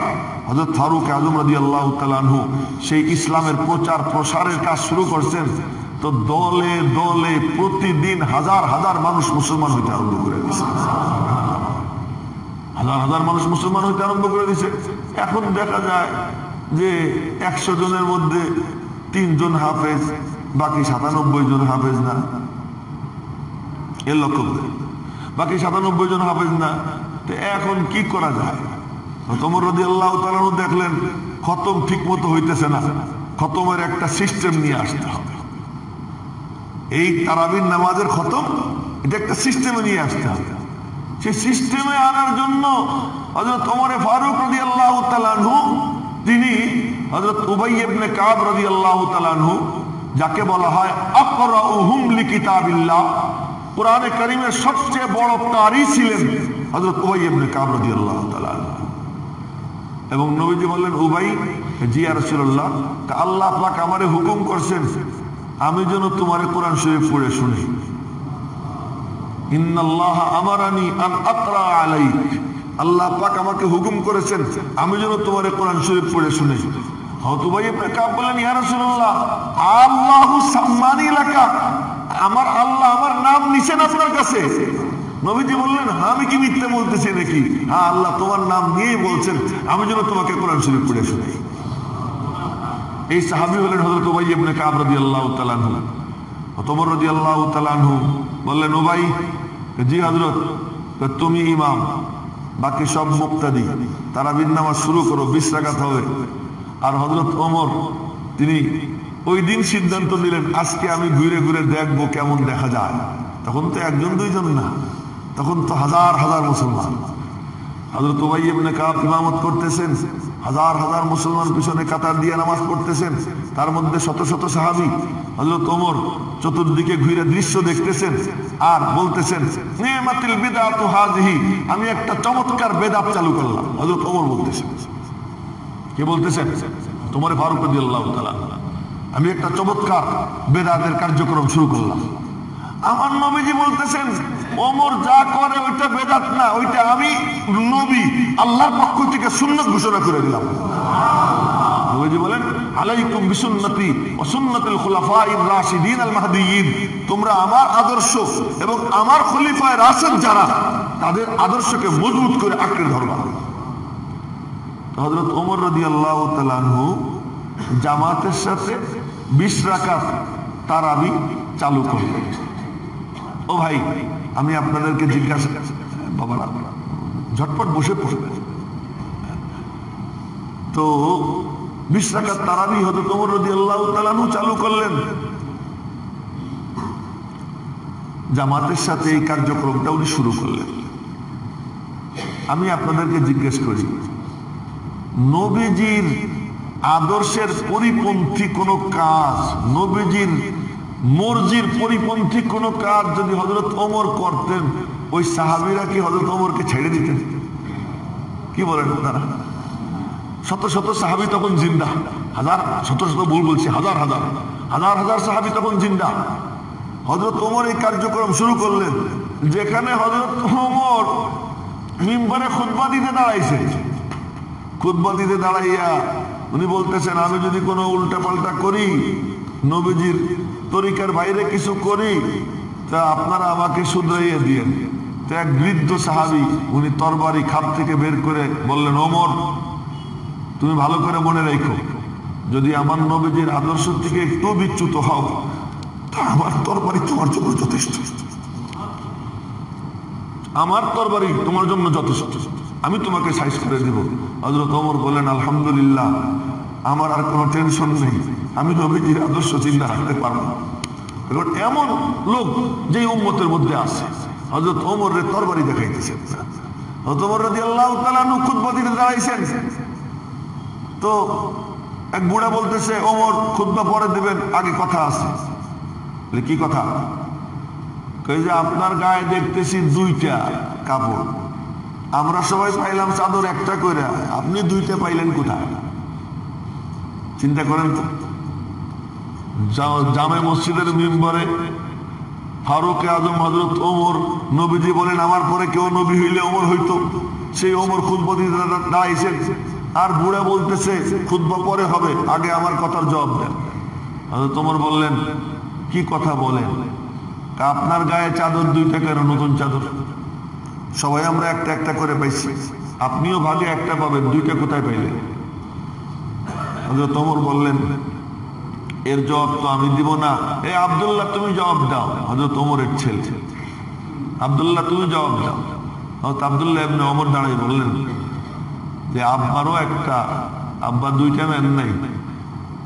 হযরত ফারুক আযম রাদিয়াল্লাহু তাআলা আনহু সেই ইসলামের প্রচার প্রসারের কাজ শুরু করছেন। তো দলে দলে প্রতিদিন হাজার হাজার মানুষ মুসলমান হইতে আরম্ভ করে দিয়েছে, হাজার হাজার মানুষ মুসলমান হইতে আরম্ভ করে দিয়েছে। এখন দেখা যায় যে 100 জনের মধ্যে 3 জন হাফেজ, বাকি 97 জন হাফেজ না, এর লক্ষ্য করে বাকি 97 জন হাফেজ না। তো এখন কি করা যায়? ওমর রাদিয়াল্লাহু তাআলা দেখলেন খতম ঠিক মতো হইতেছে না, খতমের একটা সিস্টেম নিয়ে আসতে হবে। এই তারাবির নামাজের খতম, এটা একটা সিস্টেমে নিয়ে আসতে হবে। সেই সিস্টেমে আনার জন্য হযরত ওমর ফারুক রাদিয়াল্লাহু তাআলা আনহু তিনি হযরত উবাই ইবনে কাব রাদিয়াল্লাহু তাআলা আনহু, যাকে বলা হয় আকরাউহুম লিকিতাবিল্লাহ, কোরআনে কারীমের সবচেয়ে বড় কারি ছিলেন হযরত উবাই ইবনে কাব রাদিয়াল্লাহু তাআলা আনহু। এবং নবীজি বললেন, উবাই, জি ইয়া রাসূলুল্লাহ, আল্লাহ পাক আমারে হুকুম করছেন আমি যেন তোমারে কোরআন শরীফ পড়ে শুনি। ইন্নাল্লাহ আমারানি আন আকরা আলাইক, আল্লাহ পাক আমাকে হুকুম করেছেন আমি যেন তোমারে কোরআন শরীফ পড়ে শুনি। হযরত উবাই ইবনে কাব বললেন, ইয়া রাসূলুল্লাহ, আল্লাহু সাম্মানি লাকা, আমার আল্লাহ আমার নাম নিছেন আপনার কাছে, নবীজি বললেন, আমি কি মিথ্যে বলতেছি নাকি? হ্যাঁ, আল্লাহ তোমার নাম নিয়েই বলছেন, আমি যেন তোমাকে কোরআন শরীফ পড়ে শোনাই। এই সাহাবী হলেন হযরত উবাই ইবনে কাব রাদিয়াল্লাহু তাআলা আনহু। ওমর রাদিয়াল্লাহু তাআলা আনহু বললেন, উবাই, জি হযরত, তুমি ইমাম, বাকি সব মুক্তাদি, তারাবির নামাজ শুরু করো, 20 রাকাত হবে। আর হযরত ওমর তিনি ওই দিন সিদ্ধান্ত নিলেন, আজকে আমি ঘুরে ঘুরে দেখবো কেমন দেখা যায়। তখন তো একজন দুইজন না, তখন তো হাজার হাজার মুসলমান। হযরত উবাই ইবনে কাব ইমামত করতেছেন, হাজার হাজার মুসলমান পিছনে কাতার দিয়ে নামাজ পড়তেছেন, তার মধ্যে শত শত সাহাবী। হযরত ওমর চতুর্দিকে ঘুরে দৃশ্য দেখতেছেন আর বলতেছেন, নিমাতিল বিদআতু হাযিহি, আমি একটা চমৎকার বেদাত চালু করলাম। হযরত ওমর বলতেছেন, কে বলতেছেন? ওমর ফারুক রাদিয়াল্লাহু তাআলা, আমি একটা চমৎকার বেদাতের কার্যক্রম শুরু করলাম। আমার নবীজি বলতেছেন, ওমর যা করে ওইটা বেদাত না, ওইটা আমি নবী আল্লাহর পক্ষ থেকে সুন্নাত ঘোষণা করে দিলাম। নবীজি বলেন, আলাইকুম বিসুন্নতি ওয়া সুন্নাতুল খুলাফায়ে রাশিদিন আল মাহদিয়িন, তোমরা আমার আদর্শ এবং আমার খলিফায়ে রাশিদ যারা, তাদের আদর্শকে মজবুত করে আঁকড়ে ধরবা। হযরত ওমর রাদিয়াল্লাহু তাআলা আনহু জামাতের সাথে 20 রাকাত তারাবি চালু করলেন। ও ভাই, আমি আপনাদেরকে জিজ্ঞাসা, বাবারা ঝটপট বসে পড়বেন। তো 20 রাকাত তারাবি হযরত ওমর রাদিয়াল্লাহু তাআলা আনহু চালু করলেন। জামাতের সাথে এই কার্যক্রমটা উনি শুরু করলেন। আমি আপনাদেরকে জিজ্ঞেস করি, নবীজির আদর্শের পরিপন্থী কোন কাজ, নবীজির মর্জির পরিপন্থী কোন কাজ যদি হযরত ওমর করতেন, ওই সাহাবীরা কি হযরত ওমরকে ছেড়ে দিতেন? কি বলেন আপনারা? শত শত সাহাবী তখন জিন্দা, হাজার শত শত ভুল বলছি, হাজার হাজার হাজার হাজার সাহাবী তখন জিন্দা। হযরত ওমর এই কার্যক্রম শুরু করলেন, যেখানে হযরত ওমর মিম্বরে খুতবা দিতে দাঁড়াইছে। খুতবা দিতে দাঁড়াইয়া উনি বলতেছেন, আমি যদি কোনো উল্টাপাল্টা করি, নবীজির তরিকার বাইরে কিছু করি, তা আপনারা আমাকে শুধরাইয়া দিয়েন। তো এক বৃদ্ধ সাহাবী, উনি তরবারি খাপ থেকে বের করে বললেন, ওমর, তুমি ভালো করে মনে রেখো, যদি আমার নবীজির আদর্শ থেকে একটু বিচ্যুত হও, তা আমার তরবারি তোমার জন্য যথেষ্ট। আমার তরবারি তোমার জন্য যথেষ্ট, আমি তোমাকে সাইজ করে দেব। হযরত ওমর বললেন, আলহামদুলিল্লাহ, আমার আর কোনো টেনশন নেই, আমি নবীজির আদর্শ চিন্তা রাখতে পারবো। এখন এমন লোক যে উম্মতের মধ্যে আছে, হযরত ওমরের তরবারি দেখাইতেছেন। হযরত ওমর রাদিয়াল্লাহু তাআলা আনহু খুতবা দিতে দাঁড়াইছেন। তো এক বুড়া বলতেছে, ওমর খুতবা পরে দেবেন, আগে কথা আছে। কি কথা? কই যে আপনার গায়ে দেখতেছি 2টা কাপড়, আমরা সবাই পাইলাম চাদর একটা করে, আপনি 2টা পাইলেন কোথায়? চিন্তা করেন তো। জামে মসজিদের মিম্বরে ফারুক আজম হযরত ওমর, নবীজি বলেন, আমার পরে কেউ নবী হইলে ওমর হইতো। সেই ওমর খুতবা দিতে দাঁড়াইছেন, আর বুড়া বলতেছে খুতবা পরে হবে, আগে আমার কথার জবাব দেন। হযরত ওমর বললেন, কি কথা বলেন? আপনার গায়ে চাদর 2টা কেন? নতুন চাদর সবাই আমরা একটা একটা করে পাইছি, আপনিও ভাগে একটা পাবেন, 2টা কোথায় পাইলেন? হযরত ওমর বললেন, এর জবাব তো আমি দিব না, এ আব্দুল্লাহ তুমি জবাব দাও। হযরত ওমরের ছেলে, আব্দুল্লাহ তুমি জবাব দাও। হযরত আব্দুল্লাহ ইবনে ওমর দাঁড়াই বললেন যে, আব্বারও একটা, আব্বা 2টা নেন নাই,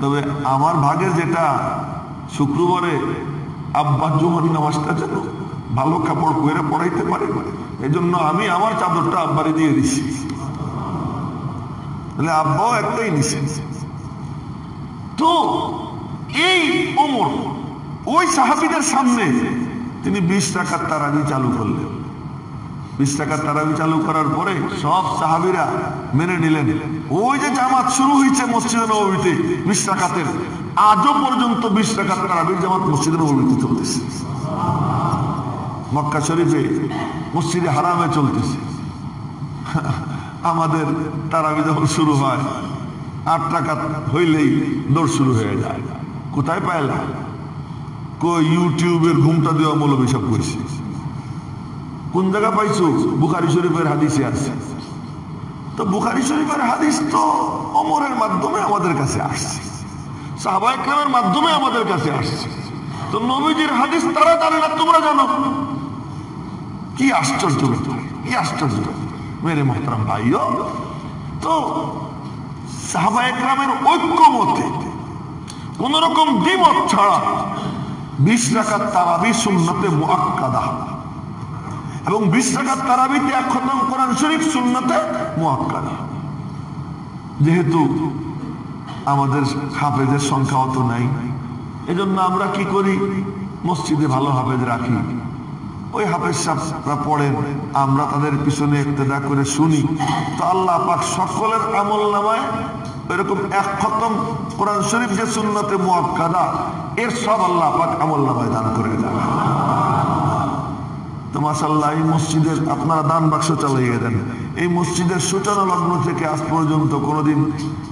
তবে আমার ভাগের যেটা শুক্রবারে আব্বা জুমার নামাজটা যেন ভালো কাপড় পরে পড়াইতে পারে, এজন্য আমি আমার চাদরটা আব্বারে দিয়ে দিচ্ছি। তাহলে আব্বাও একটাই নিছেন। তো এই ওমর ওই সাহাবীদের সামনে তিনি 20 রাকাত তারাবি চালু করলেন। 20 রাকাত তারাবি চালু করার পরে সব সাহাবীরা মেনে নিলেন। ওই যে জামাত শুরু হয়েছে মসজিদে নববীতে 20 রাকাতের, আজও পর্যন্ত 20 রাকাত তারাবির জামাত মসজিদে নববীতে চলতেছে। মক্কা শরীফে মসজিদে হারামে চলতেছে। আমাদের তারাবি যখন শুরু হয় 8 রাকাত হইলেই দৌড় শুরু হয়ে যায়। কোথায় পাইলাম? কই ইউটিউবের ঘুমটা দেওয়া মৌলবী সব করছি। কোন জায়গা পাইছো? বুখারী শরীফের হাদিসে আছে। তো বুখারী শরীফের হাদিস তো ওমরের মাধ্যমে আমাদের কাছে আসছে, সাহাবায়ে কেরামের মাধ্যমে আমাদের কাছে আসছে। তো নবীজির হাদিস তারা জানে না, তোমরা জানো। কি আশ্চর্য, কি আশ্চর্য মেরে মোহতারাম ভাইও। তো সাহাবায়ে কেরামের ঐক্যমতে কোন রকম দ্বিমত ছাড়া 20 রাকাত তারাবি সুন্নতে মুআক্কাদা, এবং 20 রাকাত তারাবিতে এক খতম কোরআন শরীফ সুন্নতে মুআক্কাদা। যেহেতু আমাদের হাফেজের সংখ্যা অত নাই, এজন্য আমরা কি করি, মসজিদে ভালো হাফেজ রাখি, ওই হাফেজ সাহেবরা পড়েন, আমরা তাদের পিছনে ইক্তেদা করে শুনি। তো আল্লাহ পাক সকলের আমলনামায় এরকম এক খতম কোরআন শরীফ যে সুন্নতে মুআক্কাদা, এর সব আল্লাহ পাক আমলনামায় দান করে দেন। তো মাশাআল্লাহ, এই মসজিদের আপনারা দান বাক্স চালিয়ে দেন। এই মসজিদের সূচনা লগ্ন থেকে আজ পর্যন্ত কোনোদিন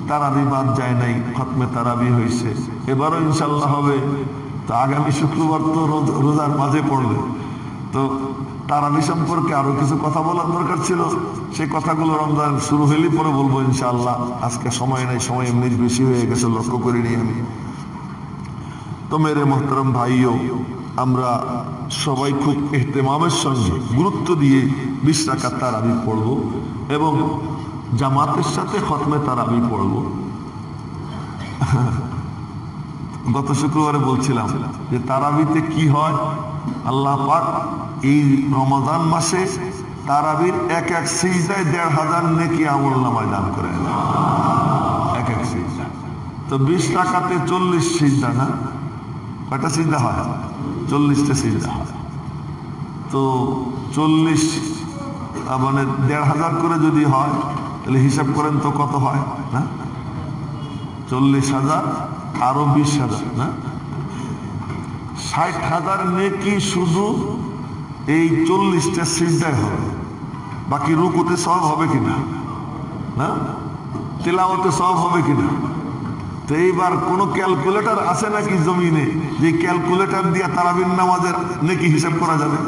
তারাবি বাদ যায় নাই, খতমে তারাবি হয়েছে। এবারও ইনশাল্লাহ হবে। তো আগামী শুক্রবার তো রোজার মাঝে পড়বে। তো তারাবি সম্পর্কে আরো কিছু কথা বলার দরকার ছিল, সেই কথাগুলো রমজান শুরু হইলেই পরে বলবো ইনশাআল্লাহ। আজকে সময় নাই, সময় এমনি বেশি হয়ে গেছে, লক্ষ্য করিনি আমি। তো মেরে মোহতারাম ভাইও, আমরা সবাই খুব ইহতেমামের সঙ্গে গুরুত্ব দিয়ে 20 রাকাত তারাবি পড়ব এবং জামাতের সাথে খতমে তারাবি পড়ব। গত শুক্রবারে বলছিলাম যে তারাবিতে কি হয়, আল্লাহ পাক এই রমজান মাসে তারাবির এক এক সিজদায় 1500 নেকি আমলনামায় দান করে, এক এক সিজদা। তো 20 রাকাতে 40 সিজদা, না কয়টা সিজদা হয়? 40টা সিজদা হয়। তো 40 মানে 1500 করে যদি হয়, তাহলে হিসাব করেন তো কত হয়, না 40,000 আরো 20,000, না 60,000 নেকি শুধু এই 40টা সিজদায় হবে। বাকি রুকুতে সব হবে কিনা, না তিলাওয়াতে সব হবে কিনা? তো এইবার কোন ক্যালকুলেটর আছে নাকি জমিনে, যে ক্যালকুলেটর দিয়ে তারাবির নামাজের নেকি হিসাব করা যাবে?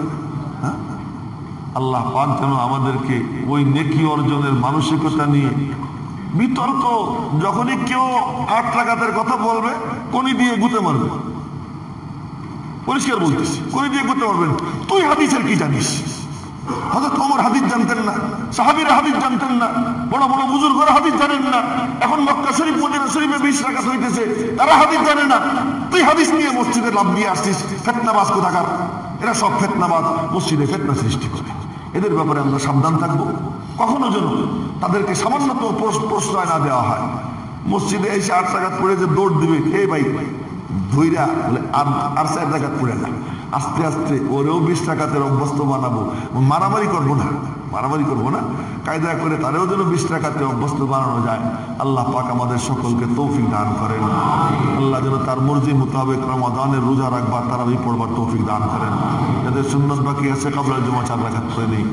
আল্লাহ পাক যেন আমাদেরকে ওই নেকি অর্জনের মানসিকতা নিয়ে, বিতর্ক যখনই কেউ 8 রাকাতের কথা বলবে, কোনি দিয়ে গুতে মারবে। পরিষ্কার বলতেছি, কোনি দিয়ে গুতে মারবেন। তুই হাদিসের কি জানিস? হযরত ওমর হাদিস জানতেন না, সাহাবীরা হাদিস জানতেন না, বড় বড় বুজুর্গরা হাদিস জানেন না। এখন মক্কা শরীফ, মদিনা শরীফে 20 রাকাত হইতেছে, তারা হাদিস জানে না। তুই হাদিস নিয়ে মসজিদে লাভ দিয়ে আসছিস, ফিতনাবাজ কোথাকার। এরা সব ফিতনাবাজ, মসজিদে ফিতনা সৃষ্টি করে। এদের ব্যাপারে আমরা সাবধান থাকবো। কখনো যেন তাদেরকে সামান্য প্রশ্রয় না দেওয়া হয়। মসজিদে এসে 8 রাকাত পড়ে যে দৌড় দিবে, এই ভাই ধৈরা বলে আর 4 রাকাত পড়ে না, আস্তে আস্তে ওরেও 20 রাকাতের অভ্যস্ত বানাবো। মারামারি করবো না, মারামারি করবো না, কায়দা করে তারেও যেন 20 রাকাতে অভ্যস্ত বানানো যায়। আল্লাহ পাক আমাদের সকলকে তৌফিক দান করেন। আল্লাহ যেন তার মর্জি মোতাবেক রমাদানের রোজা রাখবার, তারাবি পড়বার তৌফিক দান করেন। যাদের সুন্নত বাকি আছে, কাবলা জুমা 4 রাকাত পড়ে নেই।